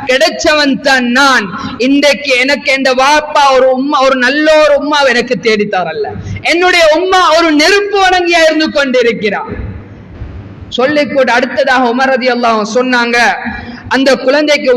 கிடைச்சவன் தான் நான். இன்றைக்கு எனக்கு இந்த வாப்பா ஒரு உம்மா, ஒரு நல்ல ஒரு உம்மா எனக்கு தேடித்தாரல்ல, என்னுடைய உம்மா ஒரு நெருப்பு வணங்கியா இருந்து கொண்டிருக்கிறார். சொல்லிக்கூட அடுத்ததாக உமர் ரலியல்லாஹு சொன்னாங்க, அந்த குழந்தைக்கு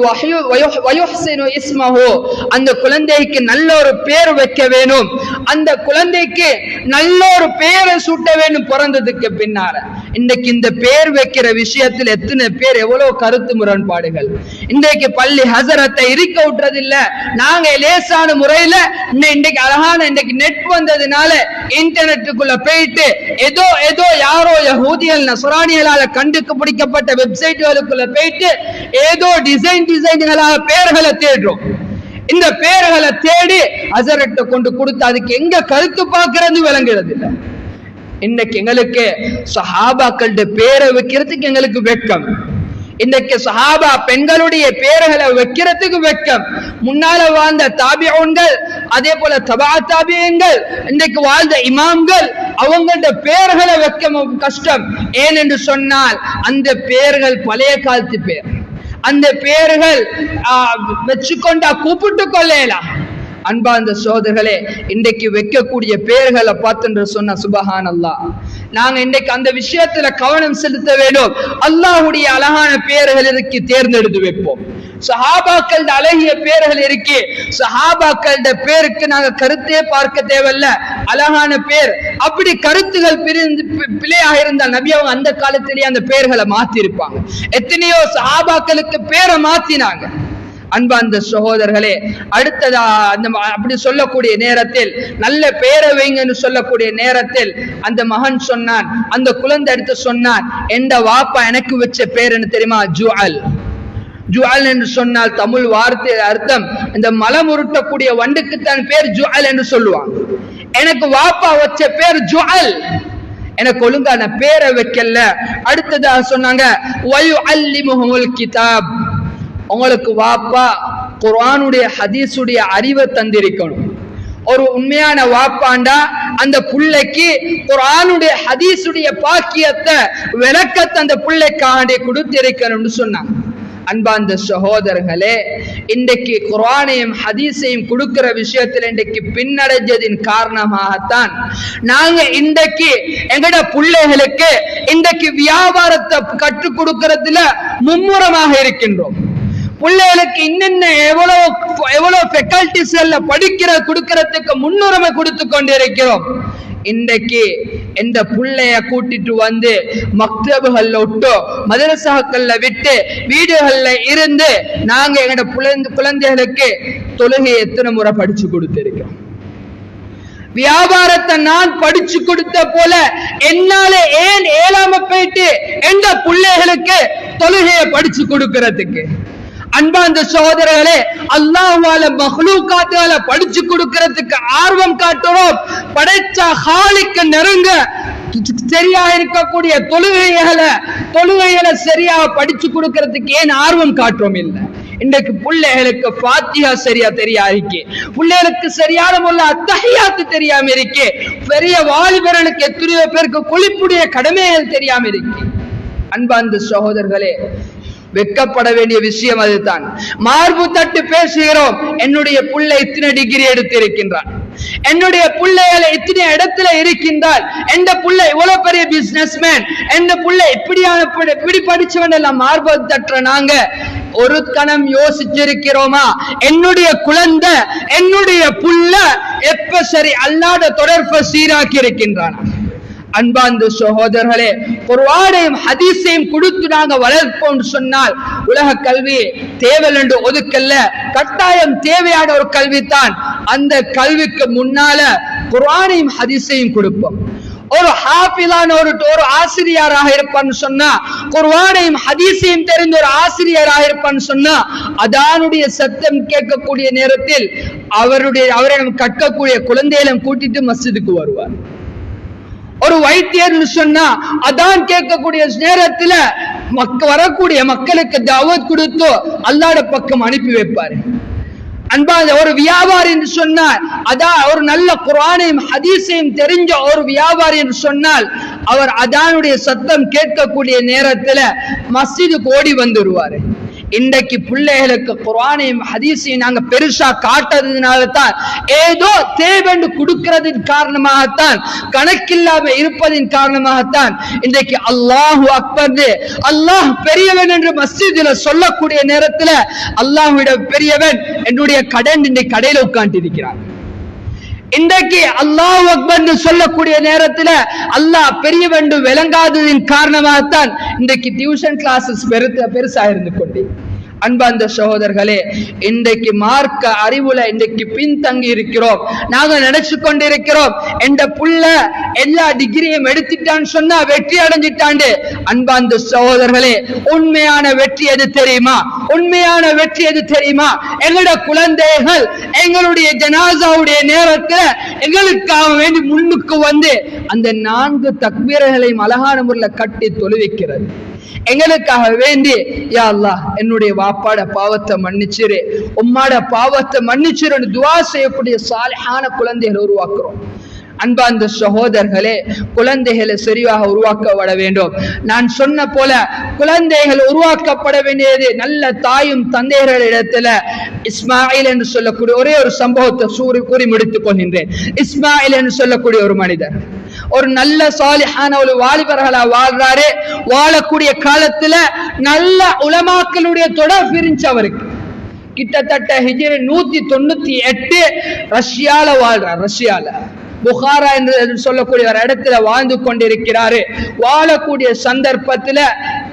அந்த குழந்தைக்கு நல்ல ஒரு பேர் வைக்க வேணும், அந்த குழந்தைக்கு நல்ல ஒரு பேரை சூட்ட வேண்டும் பிறந்ததுக்கு பின்னால. இன்றைக்கு இந்த பேர் வைக்கிற விஷயத்தில் எத்தனை பேர் எவ்வளவு கருத்து முரண்பாடுகள். இன்றைக்கு பள்ளி ஹசரத்தை இருக்க விட்டுறது இல்ல, நாங்க லேசான முறையில இன்றைக்கு அழகான இன்றைக்கு நெட் வந்ததுனால இன்டர்நெட்டுக்குள்ள போயிட்டு ஏதோ ஏதோ யாரோ யஹூதிகள் நஸ்ரானிகளால கண்டுபிடிக்கப்பட்ட வெப்சைட்டுகளுக்குள்ள போயிட்டு ஏதோ டிசைன்களாக பெயர்களை தேடுறோம். இந்த பெயர்களை தேடி ஹஸரத்தை கொண்டு கொடுத்து அதுக்கு எங்க கருத்து பார்க்கிறது விளங்குறது இல்லை. இன்னைக்கு எங்களுக்கு சஹாபாக்களோட பேரை வைக்கிறதுக்கு எங்களுக்கு வெட்கம். இன்னைக்கு சஹாபா பெண்களுடைய பேர்களை வைக்கிறதுக்கு வெட்கம். முன்னால வாழ்ந்த தாபிஊன்கள், அதே போல தபா தாபியங்கள், இன்றைக்கு வாழ்ந்த இமாம்கள், அவங்களோட பேர்களை வைக்க கஷ்டம். ஏன் என்று சொன்னால் அந்த பேர்கள் பழைய காலத்து பேர். அந்த பேர்கள் வச்சுக்கொண்டா கூப்பிட்டு கொள்ளலாம். அன்பார்ந்த சகோதரர்களே, இன்றைக்கு வைக்கக்கூடிய பெயர்களை பார்த்து சொன்ன சுபஹானல்லாஹ், நாங்க இன்றைக்கு அந்த விஷயத்துல கவனம் செலுத்த வேண்டும். அல்லாஹ்வுடைய அழகான பெயர்கள் இருக்கு, தேர்ந்தெடுத்து வைப்போம். சஹாபாக்களோட அழகிய பேர்கள் இருக்கு, சஹாபாக்களோட பேருக்கு நாங்க கருத்தே பார்க்க தேவையில்ல, அழகான பேர். அப்படி கருத்துகள் பிழையாக இருந்தால் நபி அவங்க அந்த காலத்திலேயே அந்த பெயர்களை மாத்தி இருப்பாங்க. எத்தனையோ சஹாபாக்களுக்கு பேரை மாத்தினாங்க. அன்பார்ந்த சகோதரர்களே, அடுத்ததா அந்த அப்படி சொல்லக்கூடிய நேரத்தில் நல்ல பேரை வைங்கன்னு சொல்லக்கூடிய நேரத்தில் அந்த மகன் சொன்னான், அந்த குழந்தை எடுத்து சொன்னான், எந்த வாப்பா எனக்கு வச்ச பேர் என்ன தெரியுமா? ஜுஅல். ஜுஅல் என்று சொன்னால் தமிழ் வார்த்தை அர்த்தம் இந்த மலம் உருட்டக்கூடிய வண்டுக்கு தான் பேர் ஜுஅல் என்று சொல்லுவாங்க. எனக்கு வாப்பா வச்ச பேர் ஜுஅல், எனக்கு ஒழுங்கான பேரை வைக்கல. அடுத்ததாக சொன்னாங்க வயுஅல்லிமுஹுல் கிதாப், உங்களுக்கு வாப்பா குர்ஆனுடைய ஹதீஸுடைய அறிவை தந்திருக்கணும். ஒரு உண்மையான வாப்பாண்டா அந்த புள்ளைக்கு குர்ஆனுடைய ஹதீஸுடைய பாக்கியத்தை விளக்கத்தை அந்த புள்ளைக்காண்டி கொடுத்திருக்கணும்னு சொன்னாங்க. அன்பார்ந்த சகோதரர்களே, இன்றைக்கு குர்ஆனையும் ஹதீஸையும் கொடுக்கிற விஷயத்தில் இன்றைக்கு பின்னடைஞ்சதின் காரணமாகத்தான் நாங்க இன்றைக்கு எங்கட பிள்ளைகளுக்கு இன்றைக்கு வியாபாரத்தை கற்றுக் கொடுக்கறதுல மும்முரமாக இருக்கின்றோம். பிள்ளைகளுக்கு இன்னென்ன எவ்வளவு ஃபேக்கல்டிஸ் கொடுக்கறதுக்கு முன்னுரிமை கொடுத்து கொண்டிருக்கிறோம். இன்றைக்கு இந்த புள்ளைய கூட்டிட்டு வந்து மக்தபுகள்ல விட்டு மதரசாக்கள்ல விட்டு வீடுகள்ல இருந்து நாங்க எங்கட குழந்தைகளுக்கு தொழுகையை எத்தனை முறை படிச்சு கொடுத்திருக்கிறோம். வியாபாரத்தை நான் படிச்சு கொடுத்த போல என்னால ஏன் ஏழாம போயிட்டு எந்த பிள்ளைகளுக்கு தொழுகையை படிச்சு கொடுக்கறதுக்கு? அன்பார்ந்த சகோதரர்களே, அல்லாஹ்வால மஹ்லூகாத்தால படிச்சு கொடுக்கிறதுக்கு ஆர்வம் காட்டுறோம். படைச்சா ஹாலிக்கு நெருங்க சரியா இருக்கக்கூடிய தொழுகைகளை சரியா படிச்சு கொடுக்கிறதுக்கு ஏன் ஆர்வம் காட்டுறோம்? இல்லை. இன்றைக்கு பிள்ளைகளுக்கு ஃபாத்திஹா சரியா தெரியாது, பிள்ளைகளுக்கு சரியான முறையில் அத்தஹியாத்து தெரியாம இருக்கு, பெரிய வாலிபர்களுக்கு எத்தனையோ பேருக்கு குளிப்புடைய கடமைகள் தெரியாம இருக்கு. அன்பார்ந்த சகோதரர்களே, வெட்கப்பட வேண்டிய விஷயம் அதுதான். மார்பு தட்டு பேசுகிறோம், என்னுடைய புள்ளை இத்தனை டிகிரி எடுத்திருக்கின்றான், என்னுடைய பிள்ளைகளை இத்தனை இடத்துல இருக்கின்றால், எந்த புள்ளை இவ்வளவு பெரிய பிசினஸ்மேன், எந்த புள்ளை இப்படி படிச்சவன் எல்லாம் மார்பு தட்டுற நாங்க ஒரு கணம் யோசிச்சிருக்கிறோமா? என்னுடைய குழந்தை என்னுடைய புள்ள எப்ப சரி அல்லாத தொடர்பை சீராக்கி இருக்கின்றான்? அன்பார்ந்த சகோதரர்களே, குர்ஆனையும் ஹதீஸையும் கொடுத்து நாங்க வளர்ப்போம் சொன்னால் உலக கல்வி தேவை என்று ஒதுக்கல்ல, கட்டாயம் தேவையான ஒரு கல்வி தான். அந்த கல்விக்கு முன்னால குர்ஆனையும் ஹதீஸையும் கொடுப்போம். ஒரு ஹாஃபிலான ஒரு ஆசிரியராக இருப்பான்னு சொன்னா, குர்ஆனையும் ஹதீஸையும் தெரிந்த ஒரு ஆசிரியராக இருப்பான்னு சொன்னா, அதானுடைய சத்தம் கேட்கக்கூடிய நேரத்தில் அவரை கற்கக்கூடிய குழந்தைகளும் கூட்டிட்டு மஸ்ஜிதுக்கு வருவார். ஒரு வைத்தியர் சொன்னா அதான் கேட்கக்கூடிய நேரத்துல வரக்கூடிய மக்களுக்கு தாவத் கொடுத்து அல்லாஹ்வுடைய பக்கம் அனுப்பி வைப்பாரு. அன்பான ஒரு வியாபாரி என்று சொன்னால், அதான் ஒரு நல்ல குர்ஆனையும் ஹதீஸையும் தெரிஞ்ச ஒரு வியாபாரி என்று சொன்னால், அவர் அதானுடைய சத்தம் கேட்கக்கூடிய நேரத்துல மஸ்ஜிதுக்கு ஓடி வந்துருவாரு. இன்றைக்கு பிள்ளைகளுக்கு குர்ஆனையும் ஹதீஸையும் நாங்க பெருசா காட்டுறதுனால தான், ஏதோ தேவென்று கொடுக்கிறதின் காரணமாகத்தான், கணக்கில்லாம இருப்பதின் காரணமாகத்தான் இன்றைக்கு அல்லாஹு அக்பர், அல்லாஹ் பெரியவன் என்று மஸ்ஜிதுல சொல்லக்கூடிய நேரத்துல அல்லாஹ்விட பெரியவன் என்னுடைய கடன் இன்றைக்கு கடையில உட்கார்ந்து இருக்கிறார். இன்றைக்கு அல்லாஹ் அக்பர் சொல்லக்கூடிய நேரத்துல அல்லாஹ் பெரியவன் விளங்காததின் காரணமாகத்தான் இன்றைக்கு டியூஷன் கிளாஸஸ் பெருசா இருந்து கொண்டே. அன்பார்ந்த சகோதரர்களே, இன்றைக்கு மார்க்க அறிவுல இன்றைக்கு பின்தங்கி இருக்கிறோம். நாங்க நினைச்சு கொண்டிருக்கிறோம் என்ற புள்ள எல்லா டிகிரியும் எடுத்துட்டான்னு சொன்னா வெற்றி அடைஞ்சிட்டாண்டு. அன்பார்ந்த சகோதரர்களே, உண்மையான வெற்றி எது தெரியுமா? உண்மையான வெற்றி எது தெரியுமா? எங்களுடைய குழந்தைகள் எங்களுடைய ஜனாசாவுடைய நேரத்துல எங்களுக்காக வேண்டி முன்னுக்கு வந்து அந்த 4 தக்பீர்களையும் அழகான முறையில் கட்டி தொழுவிக்கிறது. எங்களுக்காக வேண்டி, யா அல்லாஹ் என்னுடைய வாப்பாட பாவத்தை மன்னிச்சிரு, உம்மாட பாவத்தை மன்னிச்சிருன்னு துவா செய்யக்கூடிய சாலிஹான குழந்தைகளை உருவாக்குறோம். அன்பார்ந்த சகோதரர்களே, குழந்தைகளை சரியாக உருவாக்கப்பட வேண்டும். நான் சொன்ன போல குழந்தைகள் உருவாக்கப்பட வேண்டியது நல்ல தாயும் தந்தையர்களிடத்துல. இஸ்மாயில் என்று சொல்லக்கூடிய ஒரே ஒரு சம்பவத்தை கூறி முடித்துக் கொள்கின்றேன். இஸ்மாயில் என்று சொல்லக்கூடிய ஒரு மனிதர் ஒரு நல்ல சாலிஹான ஒரு வாலிபர்களா வாழ்றாரு. வாழக்கூடிய காலத்துல நல்ல உலமாக்களுடைய தொடர்பு இருந்துச்சு அவருக்கு. கிட்டத்தட்ட ஹிஜ்ரி 198 ரஷ்யால வாழ்றார். ரஷ்யால புகாரா என்று சொல்லக்கூடிய ஒரு இடத்துல வாழ்ந்து கொண்டிருக்கிறாரு. வாழக்கூடிய சந்தர்ப்பத்துல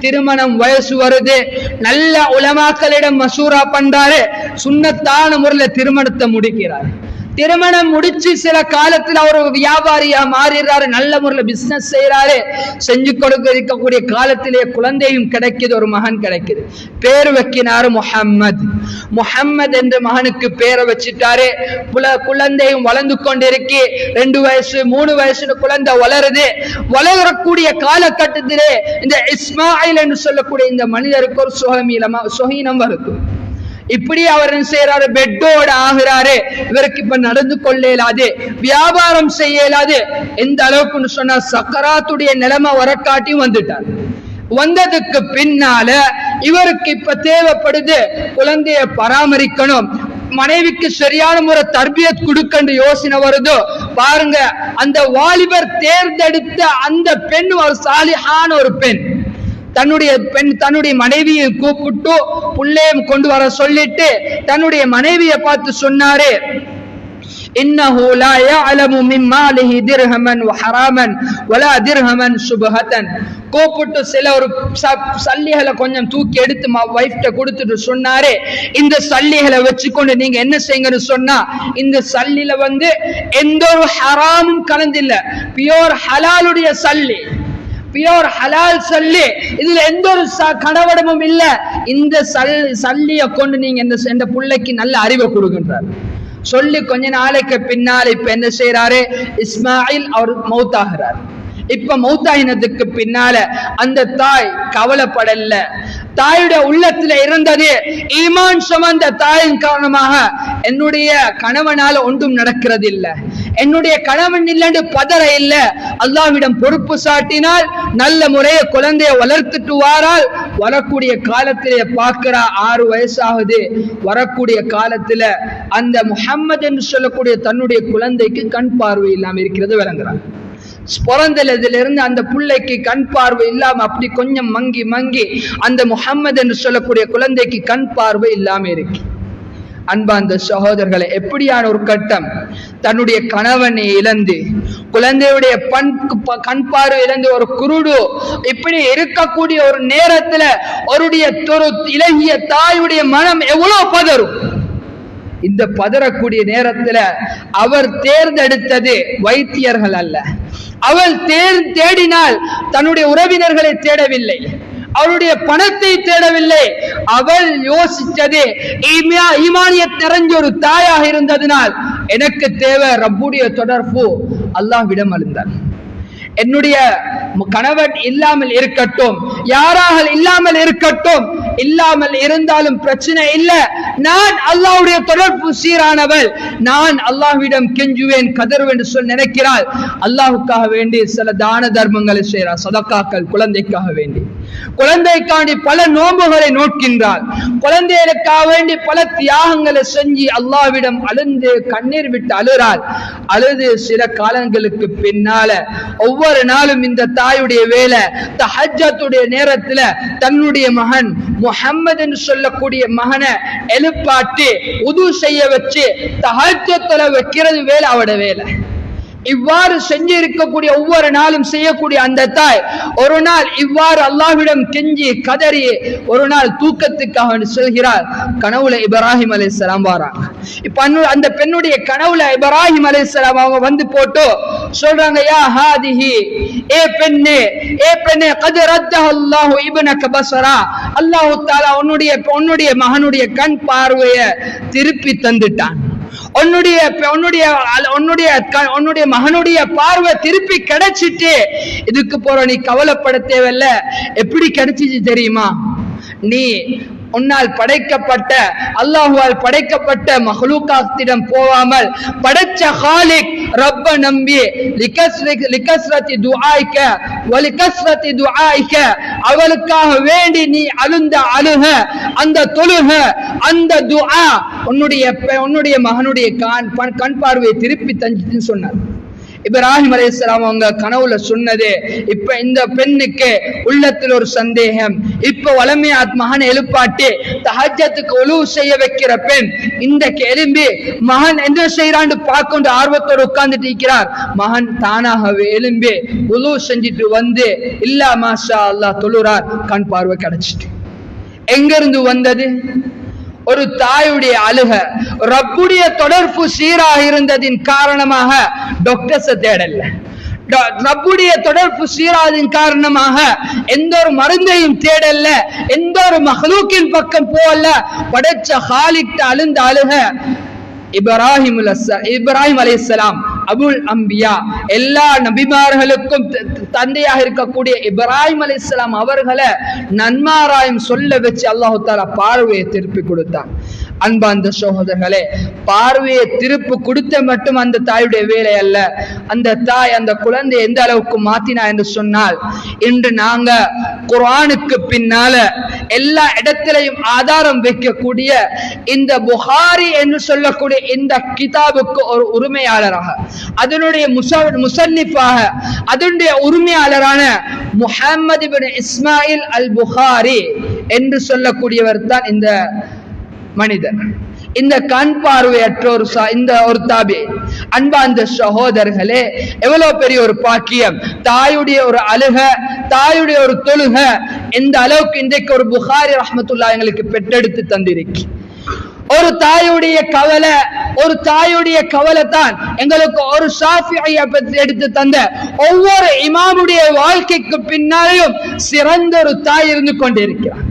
திருமணம் வயசு வருது. நல்ல உலமாக்களிடம் மசூரா பண்றாரு. சுன்னத்தான முறையில் திருமணத்தை முடிக்கிறாரு. திருமணம் முடிச்சு சில காலத்துல அவர் வியாபாரியா மாறிடுறாரு. நல்ல முறையில் பிசினஸ் செய்யறாரு. செஞ்சு கொடுக்க இருக்கக்கூடிய காலத்திலேயே குழந்தையும் கிடைக்குது, ஒரு மகன் கிடைக்குது. பேர் வைக்கினாரு முஹம்மது. முஹம்மது என்ற மகனுக்கு பேரை வச்சுட்டாரு. குழந்தையும் வளர்ந்து கொண்டிருக்கு. 2 வயசு 3 வயசுன்னு குழந்தை வளருது. வளரக்கூடிய காலகட்டத்திலே இந்த இஸ்மாயில் என்று சொல்லக்கூடிய இந்த மனிதருக்கு ஒரு சுகீனம் வருது. இப்படி அவர் என்ன செய்யறாரு? பெட்டோட ஆகிறாரு. இவருக்கு இப்ப நடந்து கொள்ள இயலாது, வியாபாரம் செய்ய இயலாது. எந்த அளவுக்கு சொன்னா சக்கராத்துடைய நிலைமை வரக்காட்டியும் வந்துட்டார். வந்ததுக்கு பின்னால இவருக்கு இப்ப தேவைப்படுது குழந்தைய பராமரிக்கணும், மனைவிக்கு சரியான முறை தர்பியத் கொடுக்க யோசனை வருதோ பாருங்க. அந்த வாலிபர் தேர்ந்தெடுத்த அந்த பெண் ஒரு சாலிஹான ஒரு பெண். தன்னுடைய மனைவியை கூப்பிட்டு புள்ளையும் கொண்டு வர சொல்லிட்டு தன்னுடைய மனைவியை பார்த்து சொன்னாரு, இன்னஹு லா யஅலமு மின் மாலிஹி திர்ஹமன் வ ஹராமன் வலா திர்ஹமன் சுபஹதன். கூப்பிட்டு சில ஒரு சல்லிகளை கொஞ்சம் தூக்கி எடுத்து வைஃப்ட கொடுத்துட்டு சொன்னாரு, இந்த சல்லிகளை வச்சுக்கொண்டு நீங்க என்ன செய்யுங்கன்னு சொன்னா, இந்த சல்லில எந்த ஒரு ஹராமும் கலந்தில்ல, பியோர் ஹலாலுடைய சல்லி, பியோர் ஹலால் சல்லி, இதுல எந்த ஒரு கனவடமும் இல்ல. இந்த சல்லிய கொண்டு நீங்க இந்த புள்ளைக்கு நல்ல அறிவை கொடுக்கின்றார். சொல்லி கொஞ்ச நாளைக்கு பின்னால் இப்ப என்ன செய்யறாரு? இஸ்மாயில் அவர் மௌத்தாகிறார். இப்ப மௌத்தாயினதுக்கு பின்னால அந்த தாய் கவலைப்படல. தாயுடைய உள்ளத்துல இருந்தது ஈமான் சுமந்த தாயின் காரணமாக என்னுடைய கணவனால ஒன்றும் நடக்கிறது இல்ல, என்னுடைய கணவன் இல்லைன்னு பதற இல்ல. அல்லாஹ்விடம் பொறுப்பு சாட்டினால் நல்ல முறைய குழந்தைய வளர்த்துட்டு வாரால். வரக்கூடிய காலத்திலே பார்க்கிறா 6 வயசாகுது. வரக்கூடிய காலத்துல அந்த முஹம்மது என்று சொல்லக்கூடிய தன்னுடைய குழந்தைக்கு கண் பார்வை இல்லாம இருக்கிறது விளங்குறான். பிறந்ததிலிருந்து அந்த பிள்ளைக்கு கண் பார்வை இல்லாம அப்படி கொஞ்சம் மங்கி மங்கி அந்த முஹம்மது என்று சொல்லக்கூடிய குழந்தைக்கு கண் பார்வை இல்லாம இருக்கு. அன்பார்ந்த சகோதரர்களை, எப்படியான ஒரு கட்டம்! தன்னுடைய கணவனை இழந்து, குழந்தையுடைய கண் பார்வை இழந்து, ஒரு குருடு இப்படி இருக்கக்கூடிய ஒரு நேரத்துல அவருடைய இலகிய தாயுடைய மனம் எவ்வளவு பதறும்! இந்த பதறக்கூடிய நேரத்துல அவர் தேர்ந்தெடுத்தது வைத்தியர்கள் அல்ல. அவள் தேடினால் தன்னுடைய உறவினர்களை தேடவில்லை, அவருடைய பணத்தை தேடவில்லை. அவள் யோசித்தது ஈமானியத் நிறைஞ்ச ஒரு தாயாக இருந்ததினால் எனக்கு தேவை ரப்புடைய தொடர்பு. அல்லாஹ்விடம் அழுந்தார். என்னுடைய கணவன் இல்லாமல் இருக்கட்டும், யாராக இல்லாமல் இருக்கட்டும், இல்லாமல் இருந்தாலும் பிரச்சனை இல்லை, நான் அல்லாஹ்வுடைய தொடர்பு சீரானவள், நான் அல்லாஹ்விடம் கெஞ்சுவேன் கதறுவேன் என்று சொல்லி நினைக்கிறாள். அல்லாஹ்வுக்காக வேண்டி சில தான தர்மங்களை செய்கிறார், சதக்காக்கள். குழந்தைக்காக வேண்டி, குழந்தைக்காண்டி பல நோன்புகளை நோக்கின்றாள். குழந்தைகளுக்காக வேண்டி பல தியாகங்களை செஞ்சு அல்லாஹ்விடம் அழுந்து கண்ணீர் விட்டு அழுறாள். அழுது சில காலங்களுக்கு பின்னால ஒவ்வொரு நாளும் இந்த தாயுடைய வேலை தஹஜ்ஜத்துடைய நேரத்துல தன்னுடைய மகன் முஹம்மது என்று சொல்லக்கூடிய மகனை எழுப்பாட்டி உது செய்ய வச்சு தஹஜ்ஜத்துல வைக்கிறது வேலை அவட வேலை. இவ்வாறு செஞ்சு இருக்கக்கூடிய ஒவ்வொரு நாளும் செய்யக்கூடிய அந்த தாய் ஒரு நாள் இவ்வாறு அல்லாஹ்விடம் கெஞ்சி கதறி ஒரு நாள் தூக்கத்துக்காக செல்கிறார். கனவுல இப்ராஹிம் அலைஹிஸ்ஸலாம் வராங்க. இப்ப அந்த பெண்ணுடைய கனவுல இப்ராஹிம் அலைஹிஸ்ஸலாம் அவங்க வந்து போட்டு சொல்றாங்க, யா ஹாதிஹி, ஏ பெண்ணே கத் ரத்தஹு அல்லாஹு இப்னக பஸரா, அல்லாஹ் தஆலா உன்னுடைய மகனுடைய கண் பார்வையை திருப்பி தந்துட்டான். உன்னுடைய மகனுடைய பார்வை திருப்பி கிடைச்சிட்டு இதுக்கு போற நீ கவலைப்பட தேவையில்ல. எப்படி கிடைச்சிச்சு தெரியுமா? நீ உன்னால் படைக்கப்பட்ட அல்லாஹுவால் படைக்கப்பட்ட மஹ்லூகாத்திடம் போகாமல் படைச்ச காலிக் ரப்ப நம்பி லிகஸ்ரதி துஆயிக வலிகஸ்ரதி துஆயிக, அவளுக்காக வேண்டி நீ அழுந்த அழுக, அந்த தொழுக, அந்த துஆ உன்னுடைய மகனுடைய கண் பார்வையை திருப்பி தந்துச்சுன்னு சொன்னார். இப்ராஹிம் அலைஹிஸ்ஸலாம் அவங்க கனவுல சொன்னது. இப்ப இந்த பெண்ணுக்கு உள்ளத்தில் ஒரு சந்தேகம். இப்ப வளமையா மகன் எழுப்பாட்டி தஹஜ்ஜத்துக்கு உலூ செய்ய வைக்கிற பெண் இன்றைக்கு எழும்பி மகன் என்ன செய்யறான்னு பார்க்க ஆர்வத்தோடு உட்கார்ந்துட்டு இருக்கிறார். மகன் தானாகவே எழும்பி உலூ செஞ்சுட்டு வந்து இல்லா மாஷா அல்லாஹ் தொழுறார். கண் பார்வை கிடைச்சிட்டு. எங்க இருந்து வந்தது? ஒரு தாயுடைய அழுக, ரப்புடைய தொடர்பு சீராக இருந்ததின் காரணமாக டாக்டர்ஸ் தேடல. ரப்புடைய தொடர்பு சீராதின் காரணமாக எந்த ஒரு மருந்தையும் தேடல, எந்த ஒரு மஹ்லூக்கின் பக்கம் போகல. படைச்ச ஹாலிக்ட அழுந்த அழுக இப்ராஹிம் அலைஹிஸ்ஸலாம் அபுல் அம்பியா, எல்லா நபிமார்களுக்கும் தந்தையாக இருக்கக்கூடிய இப்ராஹிம் அலைஹிஸ்ஸலாம் அவர்களை நன்மாராயம் சொல்ல வச்சு அல்லாஹ் தஆலா பார்வையை திருப்பி கொடுத்தார். அன்பார்ந்த சகோதரர்களே, பார்வையை திருப்பு கொடுத்த மட்டும் அந்த தாயுடைய வேலை அல்ல. அந்த தாய் அந்த குழந்தை எந்த அளவுக்கு மாத்தினா என்று சொன்னால், இன்று நாங்க குர்ஆனுக்கு பின்னால எல்லா இடத்திலையும் ஆதாரம் வைக்கக்கூடிய இந்த புகாரி என்று சொல்லக்கூடிய இந்த கிதாபுக்கு ஒரு உரிமையாளராக, அதனுடைய முசன்னிஃபாக, அதனுடைய உரிமையாளரான முஹம்மது இப்னு இஸ்மாயில் அல் புகாரி என்று சொல்லக்கூடியவர் தான் இந்த மனிதர். இந்த கண் பார்வையற்ற ஒரு தாபி. அன்பார்ந்த சகோதரர்களே, எவ்வளவு பெரிய ஒரு பாக்கியம்! தாயுடைய ஒரு அழுக, தாயுடைய ஒரு தொழுக, எந்த அளவுக்கு இன்றைக்கு ஒரு புகாரி ரஹ்மத்துல்லாஹி எங்களுக்கு பெற்றெடுத்து தந்திருக்கு. ஒரு தாயுடைய கவலை தான் எங்களுக்கு ஒரு ஷாஃபிஈயை பற்றி எடுத்து தந்த ஒவ்வொரு இமாமுடைய வாழ்க்கைக்கு பின்னாலேயும் சிறந்த ஒரு தாய் இருந்து கொண்டிருக்கிறார்.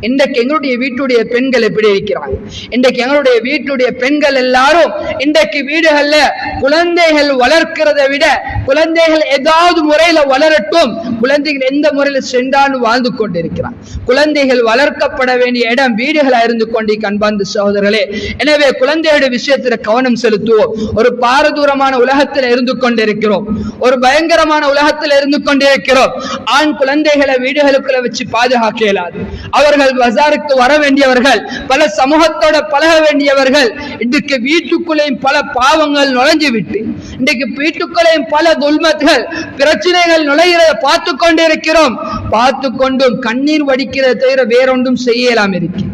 இன்றைக்கு எங்களுடைய வீட்டுடைய பெண்கள் எப்படி இருக்கிறாங்க? இன்றைக்கு எங்களுடைய வீட்டுடைய பெண்கள் எல்லாரும் இன்றைக்கு வீடுகள்ல குழந்தைகள் வளர்க்கிறதை விட குழந்தைகள் ஏதாவது முறையில வளரட்டும், குழந்தைகள் எந்த முறையில சென்றாலும் வாழ்ந்து கொண்டிருக்கிறார். குழந்தைகள் வளர்க்கப்பட வேண்டிய இடம் வீடுகளா இருந்து கொண்டு அன்பார்ந்த சகோதரர்களே, எனவே குழந்தைகளுடைய விஷயத்துல கவனம் செலுத்துவோம். ஒரு பாரதூரமான உலகத்தில் இருந்து கொண்டிருக்கிறோம், ஒரு பயங்கரமான உலகத்தில் இருந்து கொண்டிருக்கிறோம். ஆண் குழந்தைகளை வீடுகளுக்குள்ள வச்சு பாதுகாக்க இயலாது. அவர்கள் பஜாருக்கு வர வேண்டியவர்கள், பல சமூகத்தோட பழக வேண்டியவர்கள். இன்றைக்கு வீட்டுக்குள்ளேயும் பல பாவங்கள் நுழைஞ்சு விட்டு, இன்றைக்கு வீட்டுக்குள்ளேயும் பல துல்மத்கள், பிரச்சனைகள் நுழைகிறத பார்த்து கொண்டிருக்கிறோம். பார்த்து கொண்டும் கண்ணீர் வடிக்கிறத தவிர வேறொன்றும் செய்யலாம் இருக்கு.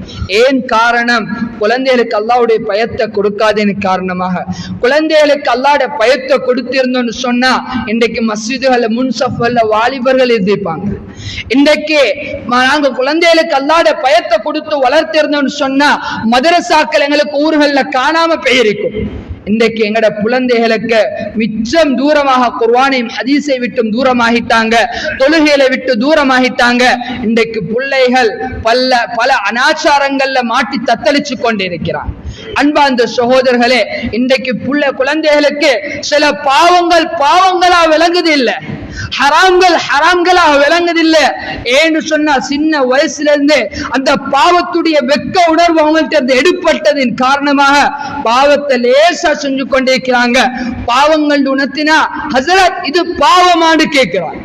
ஏன் காரணம்? குழந்தைகளுக்கு அல்லாஹ்வுடைய பயத்தை கொடுக்காதேன்னு காரணமாக. குழந்தைகளுக்கு அல்லாஹ்வுடைய பயத்தை கொடுத்திருந்தோம்னு சொன்னா இன்றைக்கு மஸ்ஜிதுகள்ல முன்சஃப்ல வாலிபர்கள் இருந்திருப்பாங்க. இன்றைக்கு நாங்க குழந்தைகளுக்கு அல்லாஹ்வுடைய பயத்தை கொடுத்து வளர்த்திருந்தோம்னு சொன்னா மதரசாக்கள் எங்களுக்கு ஊர்கள்ல காணாம பெயரிக்கும். இன்றைக்கு எங்கட குழந்தைகளுக்கு மிச்சம் தூரமாக குர்ஆனையும் ஹதீஸை விட்டும் தூரமாகிட்டாங்க, தொழுகைகளை விட்டு தூரமாகிட்டாங்க. இன்றைக்கு பிள்ளைகள் பல அனாச்சாரங்கள்ல மாட்டி தத்தளிச்சு கொண்டிருக்கிறான். அன்பார்ந்த சகோதரர்களே, இன்றைக்கு குழந்தைகளுக்கு சில பாவங்களா விளங்குது இல்ல, ஹராம்களா விளங்குதில்லை. ஏன்னு சொன்னா சின்ன வயசுல இருந்து அந்த பாவத்துடைய வெக்க உணர்வு அவங்கள்ட்ட எடுப்பட்டதின் காரணமாக பாவத்தை லேசா செஞ்சு கொண்டிருக்கிறாங்க. பாவங்கள் உணர்த்தினா ஹசரத் இது பாவமானு கேட்கிறான்.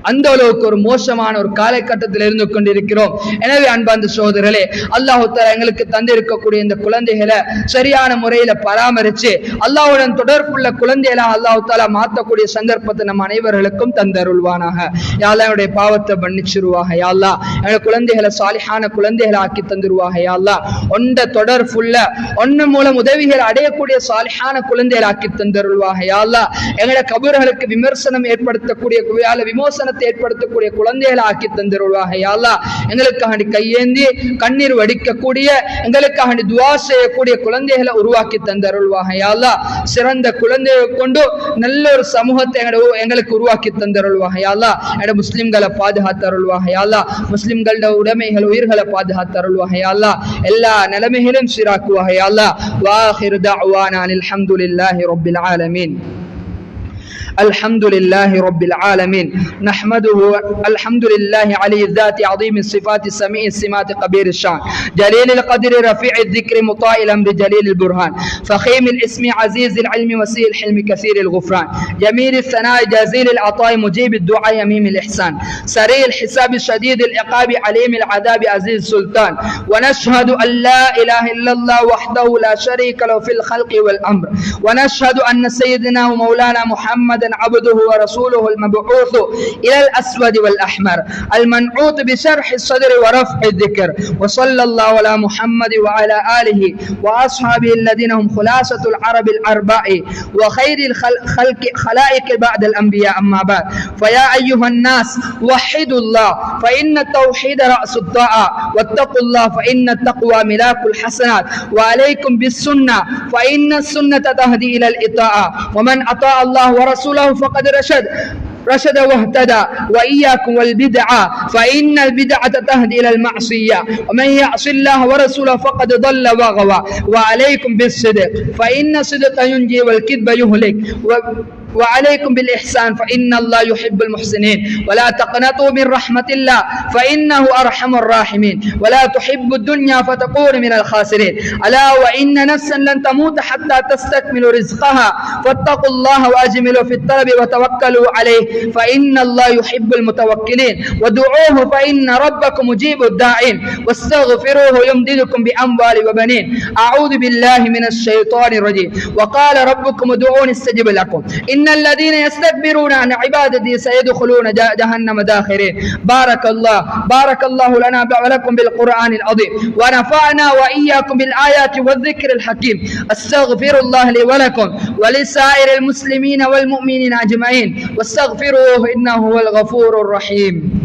அந்த அளவுக்கு ஒரு மோசமான ஒரு காலகட்டத்தில் இருந்து கொண்டிருக்கிறோம். எனவே அன்பார்ந்த சகோதரர்களே, அல்லாஹ் தஆலா எங்களுக்கு தந்திருக்கக்கூடிய இந்த குழந்தைகளை சரியான முறையில பராமரிச்சு அல்லாஹ்வுடன் தொடர்புள்ள குழந்தைகளை அல்லாஹ் தஆலா மாற்றக்கூடிய சந்தர்ப்பத்தை நம் அனைவர்களுக்கும் தந்தருள்வானாக. யா அல்லாஹ் என்னுடைய பாவத்தை மன்னிச்சிருவாக. யா அல்லாஹ் என்னுடைய குழந்தைகளை சாலிஹான குழந்தைகளை ஆக்கி தந்துருவாக. யா அல்லாஹ் ஒண்ட தொடர்புள்ள ஒன்னு மூலம் உதவிகள் அடையக்கூடிய சாலிஹான குழந்தைகளை ஆக்கி தந்தருள்வாக. யா அல்லாஹ் எங்களுடைய கபர்களுக்கு விமர்சனம் ஏற்படுத்தக்கூடிய விமோசனத்தை ஏற்படுத்தக்கூடிய குழந்தைகளை ஆக்கி தந்தருள்வாக. யா அல்லாஹ் எங்களுக்காக கையேந்தி கண்ணீர் வடிக்கக்கூடிய எங்களுக்காக துஆ செய்யக்கூடிய குழந்தைகளை உருவாக்கி தந்தருள்வாக. யா அல்லாஹ் சிறந்த குழந்தையை கொண்டு நல்ல ஒரு சமூகத்தை எங்களுக்கு உருவாக்கி தந்தருள்வாக. யா அல்லாஹ் எங்களுடைய முஸ்லிம்களை பாதுகாத்தருள்வாக. யா அல்லாஹ் முஸ்லிம்களோட உடைமைகள் உயிர்களை பாதுகாத்தருள்வாக. யா அல்லாஹ் எல்லா நிலைமைகளும் சீராக்குவாக. யா அல்லாஹ் வாஹிரு தஅவானா அல்ஹம்துலில்லாஹி ரப்பில் ஆலமீன். الحمد لله رب العالمين نحمده. الحمد لله علي الذات عظيم الصفات سميع السمات قبير الشان جليل القدر رفيع الذكر مطاع الامر جليل البرهان فخيم الاسم عزيز العلم وسيع الحلم كثير الغفران جميل الثناء جزيل العطاء مجيب الدعاء يميم الاحسان سريع الحساب شديد العقاب عليم العذاب عزيز السلطان ونشهد ان لا اله الا الله وحده لا شريك له في الخلق والامر ونشهد ان سيدنا ومولانا محمد عبده ورسوله المبعوث إلى الأسود والأحمر المنعوت بشرح الصدر ورفع الذكر وصلى الله على محمد وعلى آله وأصحابه الذين هم خلاصة العرب الأرباء وخير خلائق بعد الأنبياء. أما بعد فيا أيها الناس وحدوا الله فإن التوحيد رأس الطاعة واتقوا الله فإن التقوى ملاك الحسنات وعليكم بالسنة فإن السنة تهدي إلى الإطاعة ومن أطاع الله ورسوله فقد رشد واهتدى وإياكم والبدعة فإن البدعة تهدي إلى المعصية ومن يعص الله ورسوله فقد ضل وغوى وعليكم بالصدق فإن الصدق ينجي والكذب يهلك وعليكم بالإحسان فإن الله يحب المحسنين ولا تقنطوا من رحمة الله فإنه أرحم الراحمين ولا تحب الدنيا فتكون من الخاسرين ألا وإن نفسا لن تموت حتى تستكمل رزقها فاتقوا الله وأجملوا في الطلب وتوكلوا عليه فإن الله يحب المتوكلين ودعوه فإن ربكم مجيب الداعين واستغفروه يمددكم بأموال وبنين. أعوذ بالله من الشيطان الرجيم وقال ربكم ادعوني استجب لكم إن الذين يستكبرون عن عبادتي سيدخلون جهنم داخرين. بارك الله لنا ولكم بالقرآن العظيم ونفعنا وإياكم بالآيات والذكر الحكيم. أستغفر الله لي ولكم ولسائر المسلمين والمؤمنين أجمعين واستغفروه إنه هو الغفور الرحيم.